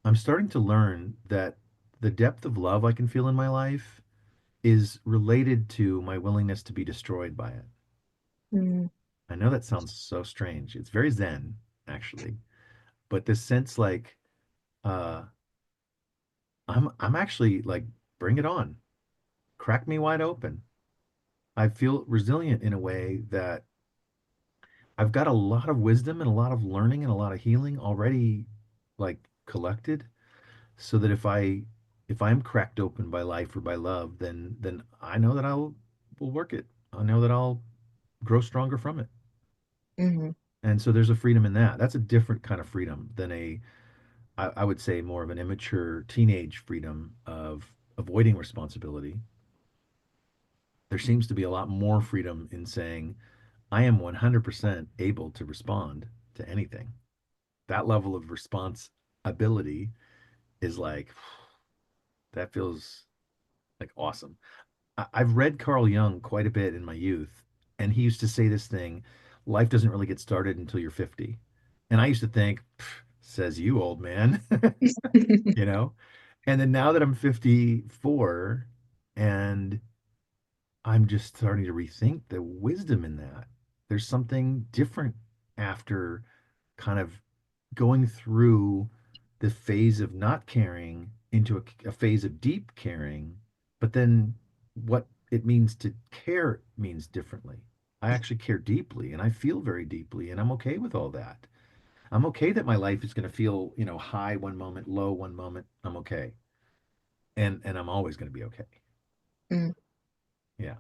I'm starting to learn that the depth of love I can feel in my life is related to my willingness to be destroyed by it. Mm, I know that sounds so strange. It's very Zen, actually, but this sense like uh I'm actually like bring it on. Crack me wide open. I feel resilient in a way that I've got a lot of wisdom and a lot of learning and a lot of healing already like collected so that if I'm cracked open by life or by love, then I know that I'll will work it. I know that I'll grow stronger from it. hmm And so there's a freedom in that. That's a different kind of freedom than I would say more of an immature teenage freedom of avoiding responsibility. There seems to be a lot more freedom in saying, I am 100% able to respond to anything. That level of responsibility is like, that feels like awesome. Have read Carl Jung quite a bit in my youth, and he used to say this thing, life doesn't really get started until you're 50. And I used to think, says you, old man, you know? And then now that I'm 54 and I'm just starting to rethink the wisdom in that. There's something different after kind of going through the phase of not caring into a phase of deep caring, but then what it means to care means differently. I actually care deeply and I feel very deeply, and I'm okay with all that. I'm okay that my life is going to feel, high one moment, low one moment. I'm okay. And I'm always going to be okay. mm. Yeah.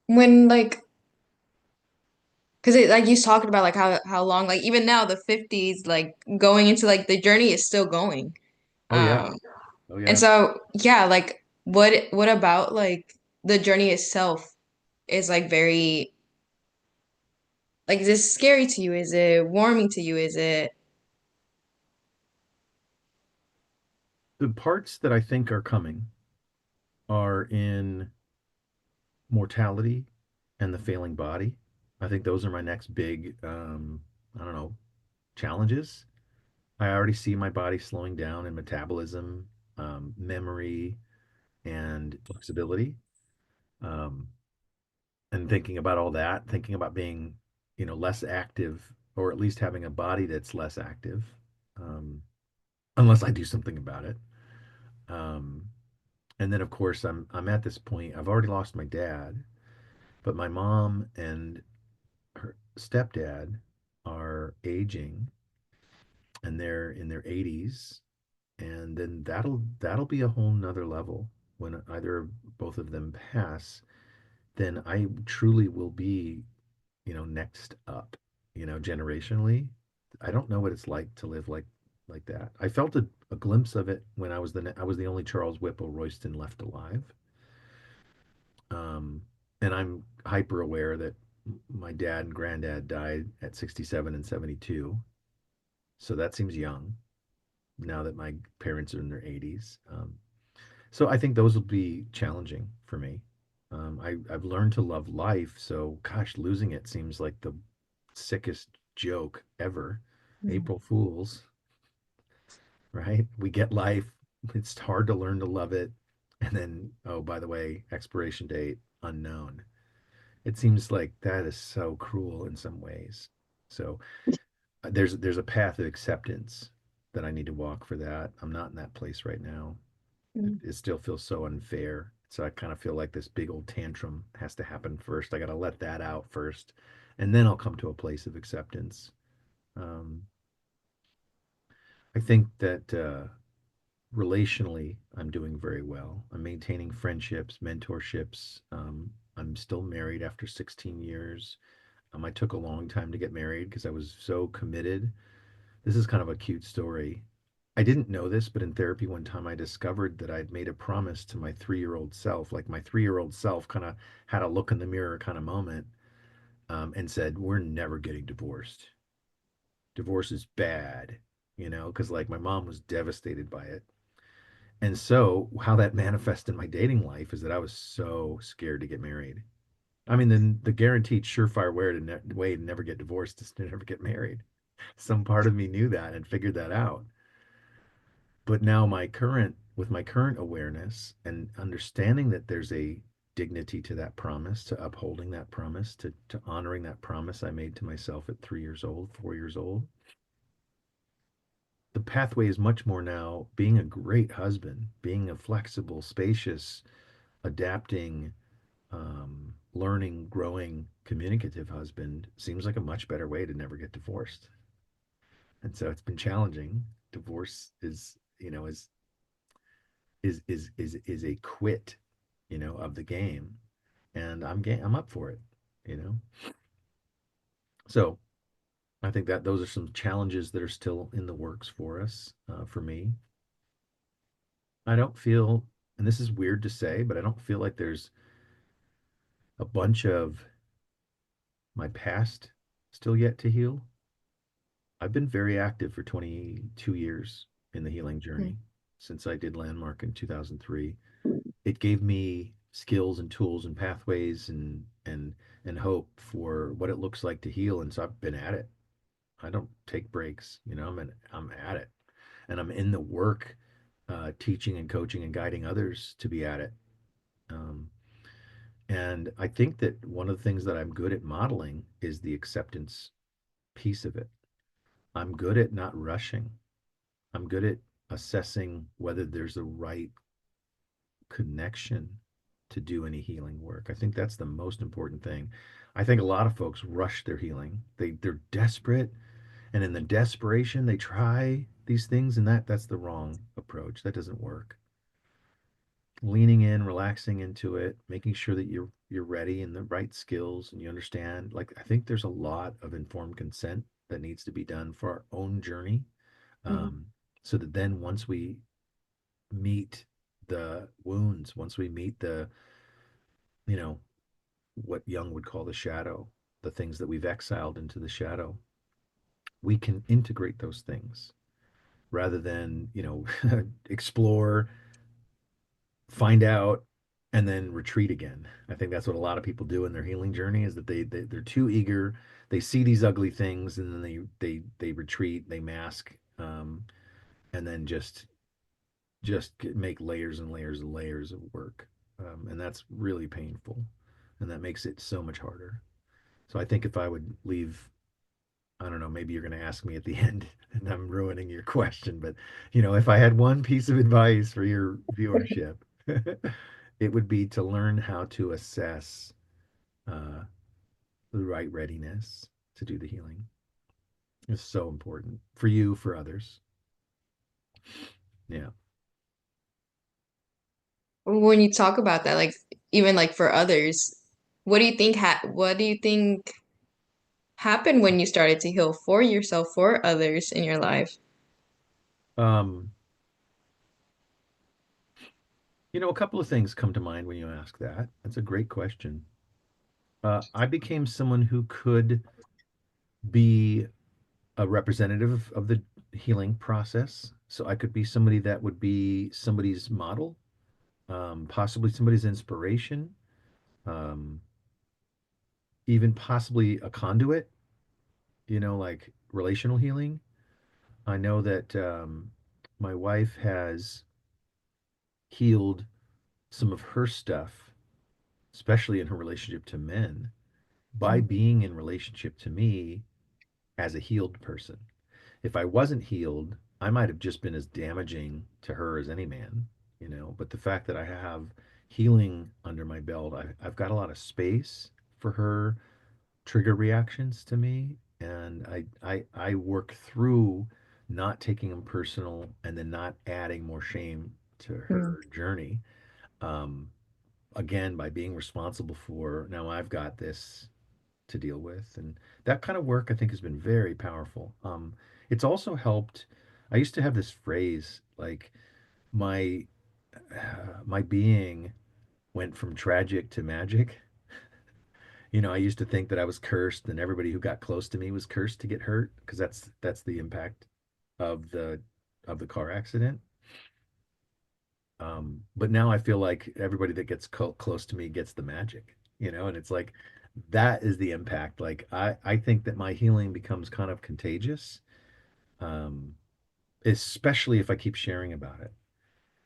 When like because it like you talked about like how long like even now the 50s like going into like the journey is still going. Oh yeah. Um Oh and yeah. so yeah, like what about like the journey itself is like very like is this scary to you? Is it warming to you? Is it The parts that I think are coming are in mortality and the failing body. I think those are my next big, I don't know, challenges. I already see my body slowing down in metabolism, memory, and flexibility. Um, and thinking about all that, thinking about being, less active, or at least having a body that's less active, um, unless I do something about it. Um, and then, of course, I'm at this point. I've already lost my dad, but my mom and her stepdad are aging, and they're in their 80s, and then that'll be a whole nother level when either both of them pass. Then I truly will be, next up, generationally. I don't know what it's like to live like that. I felt a glimpse of it when I was the only Charles Whipple Royston left alive. Um, and I'm hyper aware that my dad and granddad died at 67 and 72. So that seems young now that my parents are in their 80s. So I think those will be challenging for me. I've learned to love life. So, gosh, losing it seems like the sickest joke ever. Mm, April Fools, right? We get life. It's hard to learn to love it. And then, oh, by the way, expiration date unknown. It seems like that is so cruel in some ways. So there's a path of acceptance that I need to walk for that. I'm not in that place right now. It, mm, it still feels so unfair. So I kind of feel like this big old tantrum has to happen first. I got to let that out first, and then I'll come to a place of acceptance. Um, I think that relationally, I'm doing very well. I'm maintaining friendships, mentorships. I'm still married after 16 years. I took a long time to get married because I was so committed. This is kind of a cute story. I didn't know this, but in therapy one time I discovered that I'd made a promise to my 3-year-old self. Like my 3-year-old self kind of had a look in the mirror kind of moment, and said, "We're never getting divorced. Divorce is bad," because like my mom was devastated by it. And so, how that manifests in my dating life is that I was so scared to get married. I mean, then the guaranteed surefire way to never get divorced is to never get married. Some part of me knew that and figured that out. But now with my current awareness and understanding that there's a dignity to that promise, to upholding that promise, to honoring that promise I made to myself at 3 years old, 4 years old, the pathway is much more now being a great husband, being a flexible, spacious, adapting, learning, growing, communicative husband seems like a much better way to never get divorced. And so it's been challenging. Divorce is a quit, of the game, and I'm up for it, you know. So I think that those are some challenges that are still in the works for us. For me, I don't feel, and this is weird to say, but I don't feel like there's a bunch of my past still yet to heal. I've been very active for 22 years in the healing Mm. journey since I did Landmark in 2003. It gave me skills and tools and pathways and hope for what it looks like to heal, and so I've been at it. I don't take breaks. I'm at it, and I'm in the work, teaching and coaching and guiding others to be at it. Um, and I think that one of the things that I'm good at modeling is the acceptance piece of it. I'm good at not rushing. I'm good at assessing whether there's a right connection to do any healing work. I think that's the most important thing. I think a lot of folks rush their healing. They're desperate, and in the desperation they try these things, and that's the wrong approach. That doesn't work. Leaning in, relaxing into it, making sure that you're ready and the right skills and you understand. Like I think there's a lot of informed consent that needs to be done for our own journey, Mm. um, so that then once we meet the wounds, once we meet the, you know, what Jung would call the shadow, the things that we've exiled into the shadow, we can integrate those things rather than, explore, find out, and then retreat again. I think that's what a lot of people do in their healing journey is that they're too eager. They see these ugly things and then they retreat, they mask, and then just make layers and layers and layers of work, and that's really painful, and that makes it so much harder. So I think if I would leave, I don't know, maybe you're going to ask me at the end, and I'm ruining your question, but if I had one piece of advice for your viewership, it would be to learn how to assess, uh, the right readiness to do the healing. It's so important for you, for others. Yeah. When you talk about that, like even like for others, what do you think happened when you started to heal for yourself, for others in your life? Um, a couple of things come to mind when you ask that. That's a great question. I became someone who could be a representative of the healing process. So I could be somebody that would be somebody's model, possibly somebody's inspiration, um, even possibly a conduit, like relational healing. I know that, my wife has healed some of her stuff, especially in her relationship to men, by Mm. being in relationship to me as a healed person. If I wasn't healed, I might have just been as damaging to her as any man, But the fact that I have healing under my belt, I've got a lot of space for her trigger reactions to me, and I work through not taking them personal and then not adding more shame to Mm. her journey. Um, Again, by being responsible for now, I've got this to deal with. And that kind of work, I think, has been very powerful. It's also helped. I used to have this phrase like my my being went from tragic to magic. I used to think that I was cursed and everybody who got close to me was cursed to get hurt because that's the impact of the car accident. But now I feel like everybody that gets close to me gets the magic, and it's like that is the impact. Like I think that my healing becomes kind of contagious, um, especially if I keep sharing about it.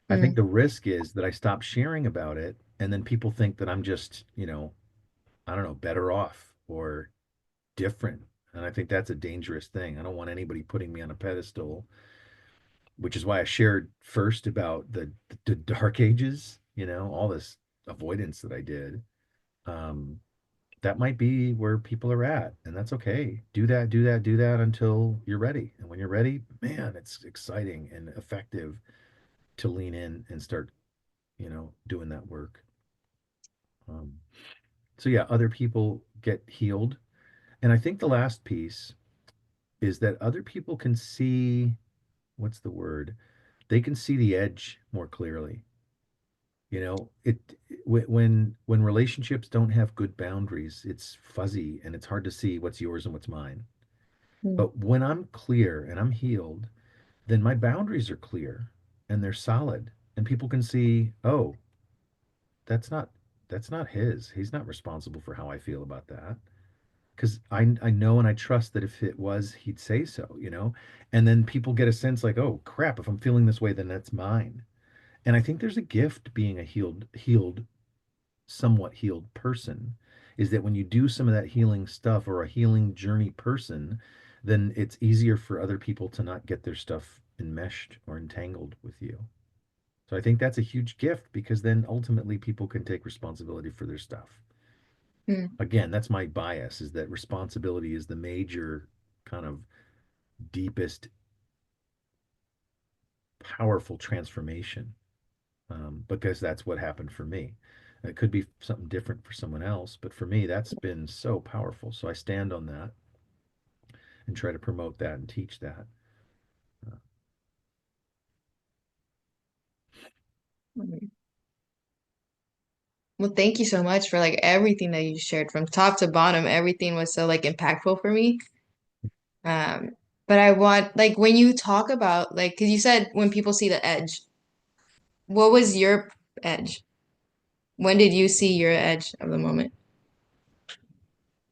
I think Mm, the risk is that I stop sharing about it and then people think that I'm just, I don't know, better off or different. And I think that's a dangerous thing. I don't want anybody putting me on a pedestal, which is why I shared first about the dark ages, all this avoidance that I did. Um, that might be where people are at, and that's okay. Do that, do that, do that until you're ready. And when you're ready, man, it's exciting and effective to lean in and start, doing that work. Um, so yeah, other people get healed. And I think the last piece is that other people can see, what's the word? They can see the edge more clearly. When relationships don't have good boundaries, it's fuzzy and it's hard to see what's yours and what's mine. mm, But when I'm clear and I'm healed, then my boundaries are clear and they're solid. And people can see, oh, that's not that's not his. He's not responsible for how I feel about that. Because I know and I trust that if it was, he'd say so. And then people get a sense like, oh crap, if I'm feeling this way, then that's mine. And I think there's a gift being a somewhat healed person, is that when you do some of that healing stuff or a healing journey person, then it's easier for other people to not get their stuff enmeshed or entangled with you. So I think that's a huge gift because then ultimately people can take responsibility for their stuff. mm, Again, that's my bias, is that responsibility is the major kind of deepest powerful transformation, because that's what happened for me. It could be something different for someone else, but for me, that's been so powerful. So I stand on that and try to promote that and teach that. Uh, mm. Well, thank you so much for like everything that you shared from top to bottom. Everything was so like impactful for me. Um, but I want like when you talk about like, because you said when people see the edge, what was your edge? When did you see your edge of the moment?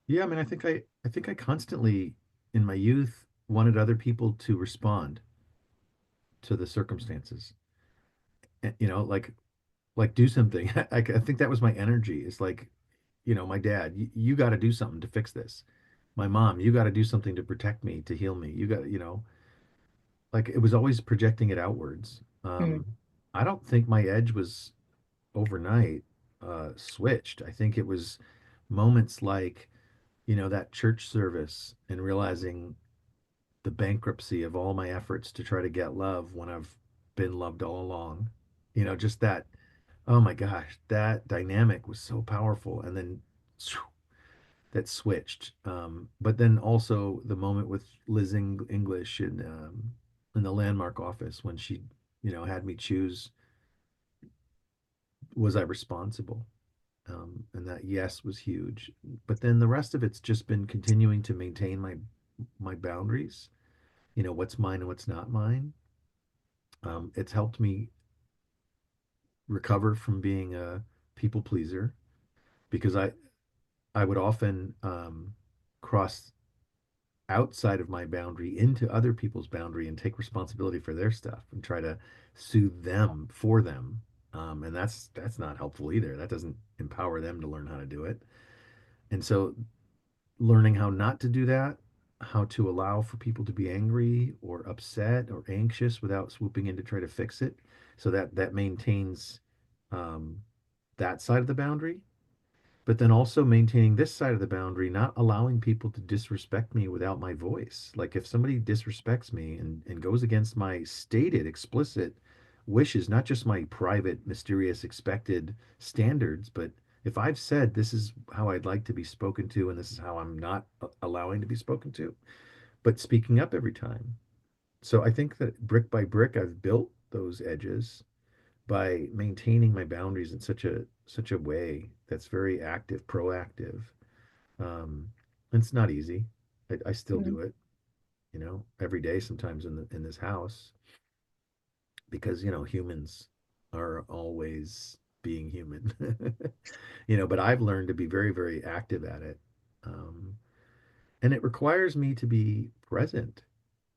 yeah, I mean, I think I constantly in my youth wanted other people to respond to the circumstances. Like do something. I think that was my energy. It's like, my dad, you got to do something to fix this. My mom, you got to do something to protect me, to heal me. You got, like it was always projecting it outwards. Mm, I don't think my edge was overnight switched. I think it was moments like, that church service and realizing the bankruptcy of all my efforts to try to get love when I've been loved all along. Just that, oh my gosh, that dynamic was so powerful. And then that switched. But then also the moment with Liz English in the landmark office when she, had me choose, was I responsible? And that yes was huge. But then the rest of it's just been continuing to maintain my boundaries. What's mine and what's not mine. It's helped me recover from being a people pleaser because I would often cross outside of my boundary into other people's boundary and take responsibility for their stuff and try to soothe them for them. And that's not helpful either. That doesn't empower them to learn how to do it. And so learning how not to do that, how to allow for people to be angry or upset or anxious without swooping in to try to fix it, so that maintains um, that side of the boundary, but then also maintaining this side of the boundary, not allowing people to disrespect me without my voice. Like if somebody disrespects me and goes against my stated explicit wishes, not just my private, mysterious, expected standards, but if I've said this is how I'd like to be spoken to and this is how I'm not allowing to be spoken to, but speaking up every time, So I think that brick by brick, I've built those edges by maintaining my boundaries in such a way that's very active, proactive. Um, it's not easy. I still Mm-hmm. do it, every day sometimes in this house because humans are always being human. But I've learned to be very, very active at it. Um, and it requires me to be present.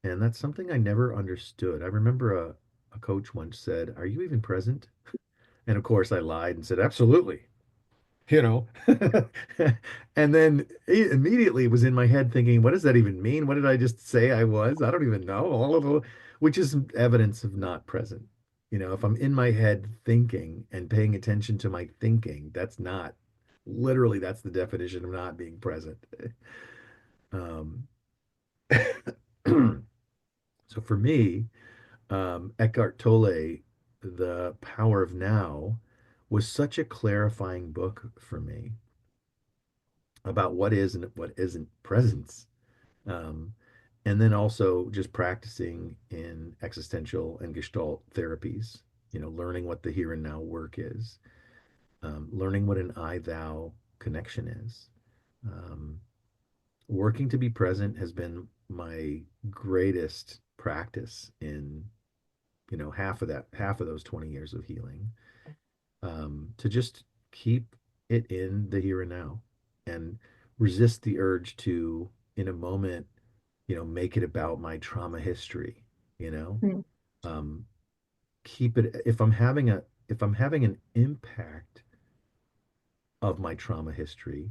And that's something I never understood. I remember a coach once said, "Are you even present?" And of course, I lied and said, "Absolutely." you know and then immediately was in my head thinking, what does that even mean? What did I just say I was? I don't even know. Which is evidence of not present. If I'm in my head thinking and paying attention to my thinking, that's not literally, that's the definition of not being present. um so for me, Eckhart Tolle, The Power of Now, was such a clarifying book for me about what is and what isn't presence. Um, and then also just practicing in existential and gestalt therapies, learning what the here and now work is, learning what an I thou connection is. Um, Working to be present has been my greatest practice in, half of those 20 years of healing, to just keep it in the here and now and resist the urge to, in a moment, make it about my trauma history, you know, Mm-hmm. um, keep it, if I'm having an impact of my trauma history,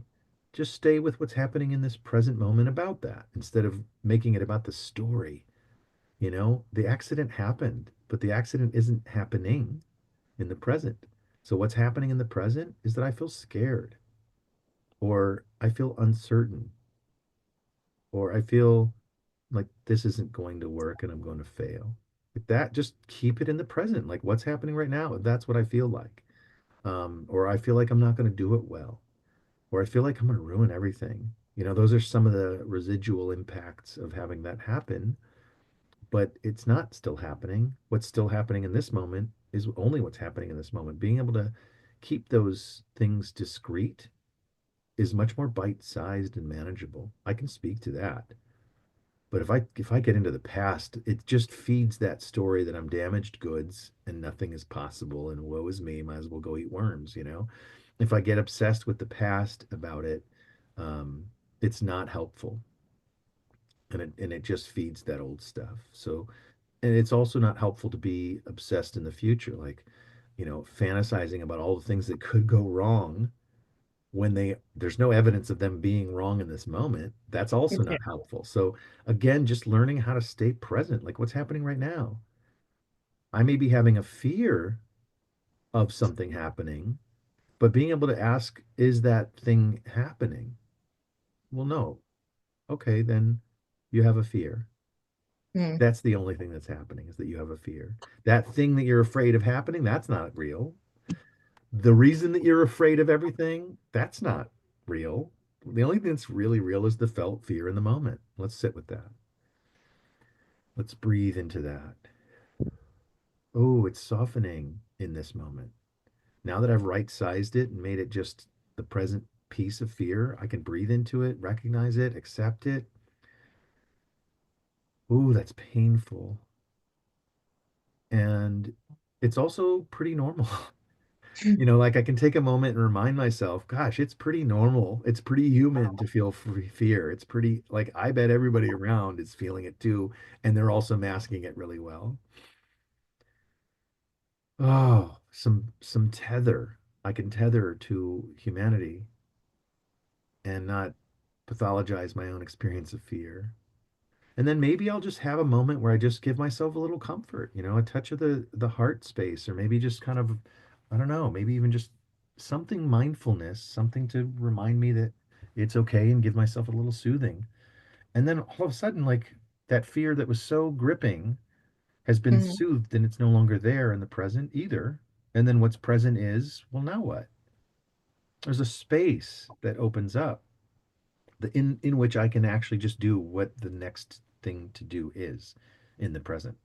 just stay with what's happening in this present moment about that instead of making it about the story. The accident happened, but the accident isn't happening in the present. So what's happening in the present is that I feel scared, or I feel uncertain, or I feel like this isn't going to work and I'm going to fail. Like that, just keep it in the present. Like what's happening right now, that's what I feel like. Or I feel like I'm not going to do it well, or I feel like I'm going to ruin everything. Those are some of the residual impacts of having that happen, but it's not still happening. What's still happening in this moment is only what's happening in this moment. Being able to keep those things discrete is much more bite-sized and manageable. I can speak to that. But if I get into the past, it just feeds that story that I'm damaged goods and nothing is possible and woe is me, might as well go eat worms. If I get obsessed with the past about it, um, it's not helpful. And it just feeds that old stuff. So, and it's also not helpful to be obsessed in the future, like, fantasizing about all the things that could go wrong when there's no evidence of them being wrong in this moment. That's also not helpful. So again, just learning how to stay present, like what's happening right now. I may be having a fear of something happening, but being able to ask, is that thing happening? Well, no. Okay, then you have a fear. Mm-hmm. That's the only thing that's happening, is that you have a fear. That thing that you're afraid of happening, that's not real. The reason that you're afraid of everything, that's not real. The only thing that's really real is the felt fear in the moment. Let's sit with that. Let's breathe into that. Oh, it's softening in this moment. Now that I've right sized it and made it just the present piece of fear, I can breathe into it, recognize it, accept it. Oh, that's painful. And it's also pretty normal. Like I can take a moment and remind myself, gosh, it's pretty normal. It's pretty human to feel fear. It's pretty, like, I bet everybody around is feeling it too. And they're also masking it really well. Oh, some tether. I can tether to humanity and not pathologize my own experience of fear. And then maybe I'll just have a moment where I just give myself a little comfort, a touch of the heart space, or maybe just kind of, I don't know, maybe even just something mindfulness, something to remind me that it's okay, and give myself a little soothing. And then all of a sudden, like, that fear that was so gripping has been Mm-hmm. soothed and it's no longer there in the present either. And then what's present is, well, now what? There's a space that opens up, in which I can actually just do what the next thing to do is. in the present.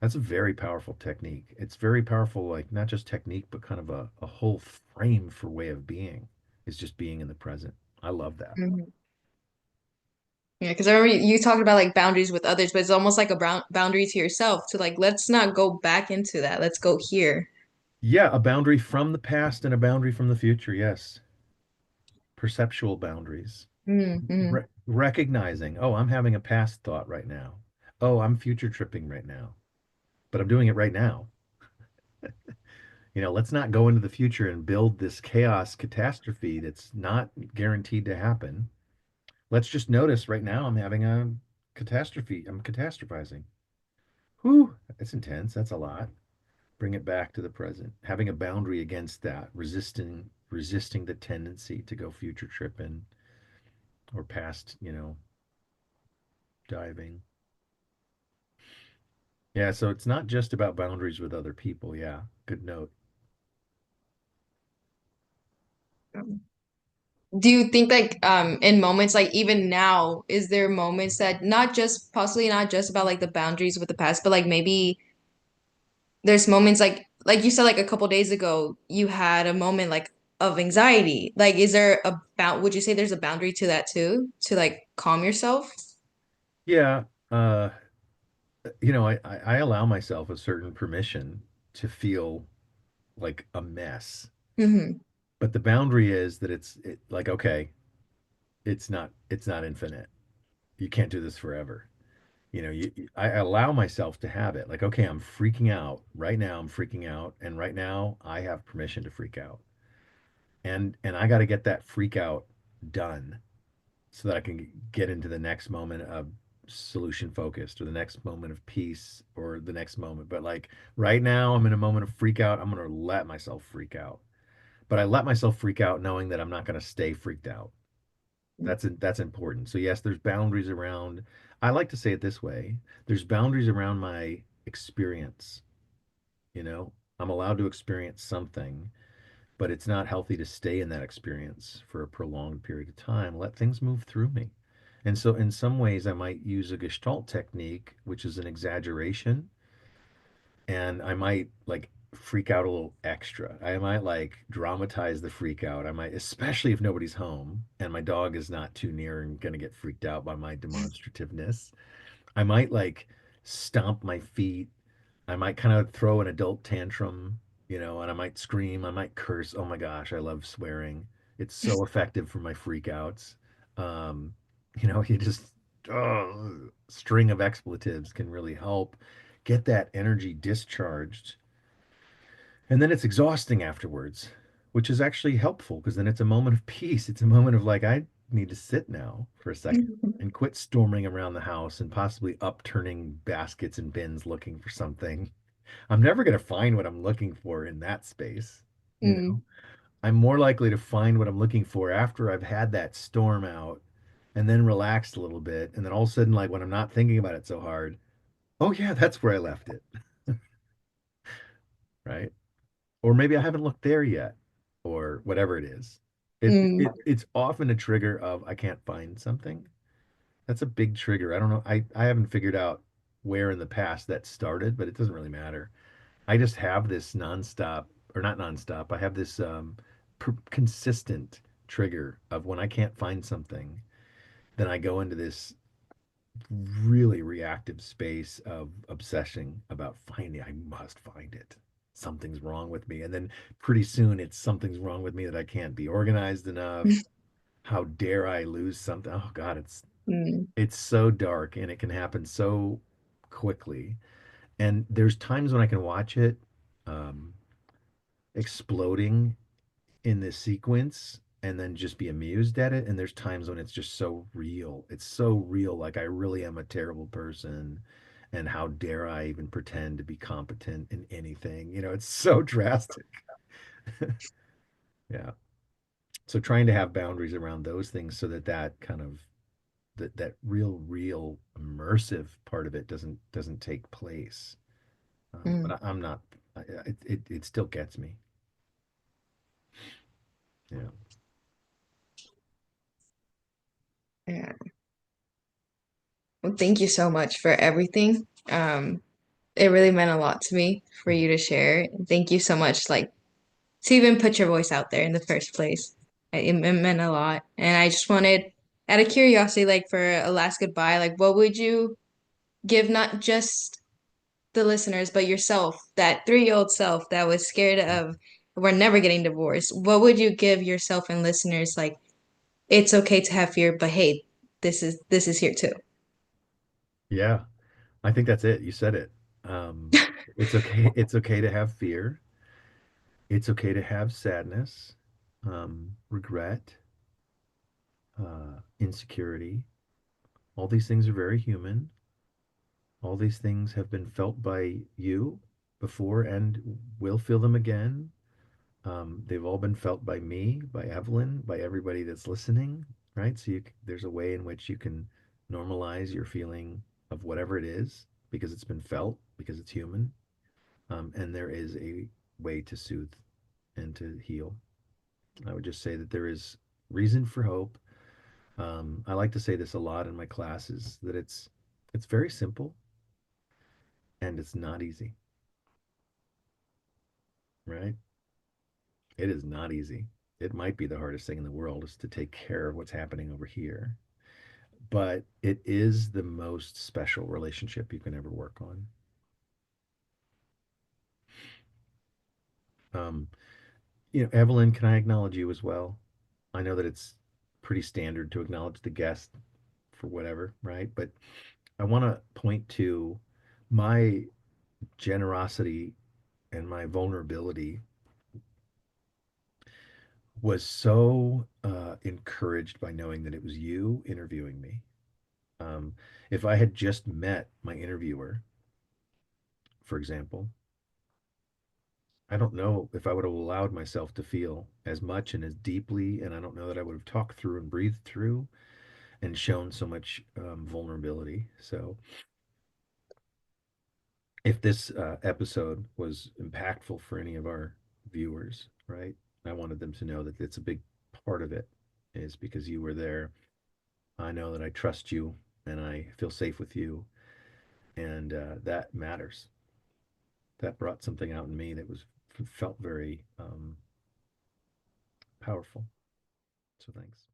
That's a very powerful technique. It's very powerful, like not just technique, but kind of a whole frame for way of being is just being in the present. I love that. Mhm. Yeah, because I remember you talked about like boundaries with others, but it's almost like a boundary to yourself to like, let's not go back into that. Let's go here. Yeah, a boundary from the past and a boundary from the future. Yes. Perceptual boundaries. Mm-hmm. Recognizing, oh, I'm having a past thought right now. Oh, I'm future tripping right now, but I'm doing it right now. Let's not go into the future and build this chaos catastrophe that's not guaranteed to happen. Let's just notice right now I'm having a catastrophe. I'm catastrophizing. Whew, that's intense. That's a lot. Bring it back to the present. Having a boundary against that, resisting the tendency to go future tripping or past, diving. Yeah, so it's not just about boundaries with other people. Yeah, good note. Do you think like in moments like even now, is there moments that not just possibly not just about like the boundaries with the past, but like maybe there's moments like you said like a couple days ago, you had a moment like of anxiety. Like is there a would you say there's a boundary to that too? To like calm yourself? Yeah, I allow myself a certain permission to feel like a mess. Mm-hmm. But the boundary is that like, okay, it's not infinite. You can't do this forever. I allow myself to have it. Like, okay, I'm freaking out right now. I'm freaking out, and right now I have permission to freak out, and I got to get that freak out done so that I can get into the next moment of solution focused or the next moment of peace or the next moment. But like right now, I'm in a moment of freak out. I'm going to let myself freak out. But I let myself freak out knowing that I'm not going to stay freaked out. That's important. So yes, there's boundaries around. I like to say it this way. There's boundaries around my experience, you know. I'm allowed to experience something, but it's not healthy to stay in that experience for a prolonged period of time. Let things move through me. And so, in some ways, I might use a Gestalt technique, which is an exaggeration, and I might like freak out a little extra. I might like dramatize the freak out. I might, especially if nobody's home and my dog is not too near and going to get freaked out by my demonstrativeness. I might like stomp my feet. I might kind of throw an adult tantrum, and I might scream, I might curse. Oh my gosh, I love swearing. It's so effective for my freakouts. Um, you just string of expletives can really help get that energy discharged. And then it's exhausting afterwards, which is actually helpful because then it's a moment of peace. It's a moment of like, I need to sit now for a second and quit storming around the house and possibly upturning baskets and bins looking for something. I'm never going to find what I'm looking for in that space. You Mm, know, I'm more likely to find what I'm looking for after I've had that storm out and then relaxed a little bit. And then all of a sudden, like when I'm not thinking about it so hard, oh, yeah, that's where I left it. Right. Or maybe I haven't looked there yet, or whatever it is. mm, It's often a trigger of I can't find something. That's a big trigger. I don't know. I haven't figured out where in the past that started, but it doesn't really matter. I just have this nonstop, or not nonstop. I have this consistent trigger of when I can't find something, then I go into this really reactive space of obsessing about finding. I must find it. Something's wrong with me. And then pretty soon it's something's wrong with me that I can't be organized enough. How dare I lose something? Oh God, mm, it's so dark and it can happen so quickly. And there's times when I can watch it um, exploding in this sequence and then just be amused at it. And there's times when it's just so real. It's so real. Like I really am a terrible person. And how dare I even pretend to be competent in anything? It's so drastic. Yeah. So trying to have boundaries around those things so that kind of that real immersive part of it doesn't take place. mm. But I'm not. It still gets me. Yeah. Yeah. Well, thank you so much for everything. Um, it really meant a lot to me for you to share. Thank you so much, like to even put your voice out there in the first place. It meant a lot. And I just wanted, out of curiosity, like for a last goodbye, like what would you give not just the listeners, but yourself, that 3-year old self that was scared of we're never getting divorced? What would you give yourself and listeners like it's okay to have fear, but hey, this is here too. Yeah, I think that's it. You said it. Um, it's okay. It's okay to have fear. It's okay to have sadness, regret, insecurity. All these things are very human. All these things have been felt by you before and will feel them again. They've all been felt by me, by Evelyn, by everybody that's listening, right? So there's a way in which you can normalize your feeling of whatever it is because it's been felt, because it's human. And there is a way to soothe and to heal. I would just say that there is reason for hope. I like to say this a lot in my classes that it's very simple and it's not easy, right? It is not easy. It might be the hardest thing in the world is to take care of what's happening over here, but it is the most special relationship you can ever work on. Um, Evelyn, can I acknowledge you as well? I know that it's pretty standard to acknowledge the guest for whatever, right? But I want to point to my generosity and my vulnerability was so encouraged by knowing that it was you interviewing me. Um, if I had just met my interviewer, for example, I don't know if I would have allowed myself to feel as much and as deeply, and I don't know that I would have talked through and breathed through and shown so much vulnerability. So, if this episode was impactful for any of our viewers, right, I wanted them to know that it's a big part of it is because you were there. I know that I trust you and I feel safe with you, and that matters. That brought something out in me that was felt very powerful. So thanks.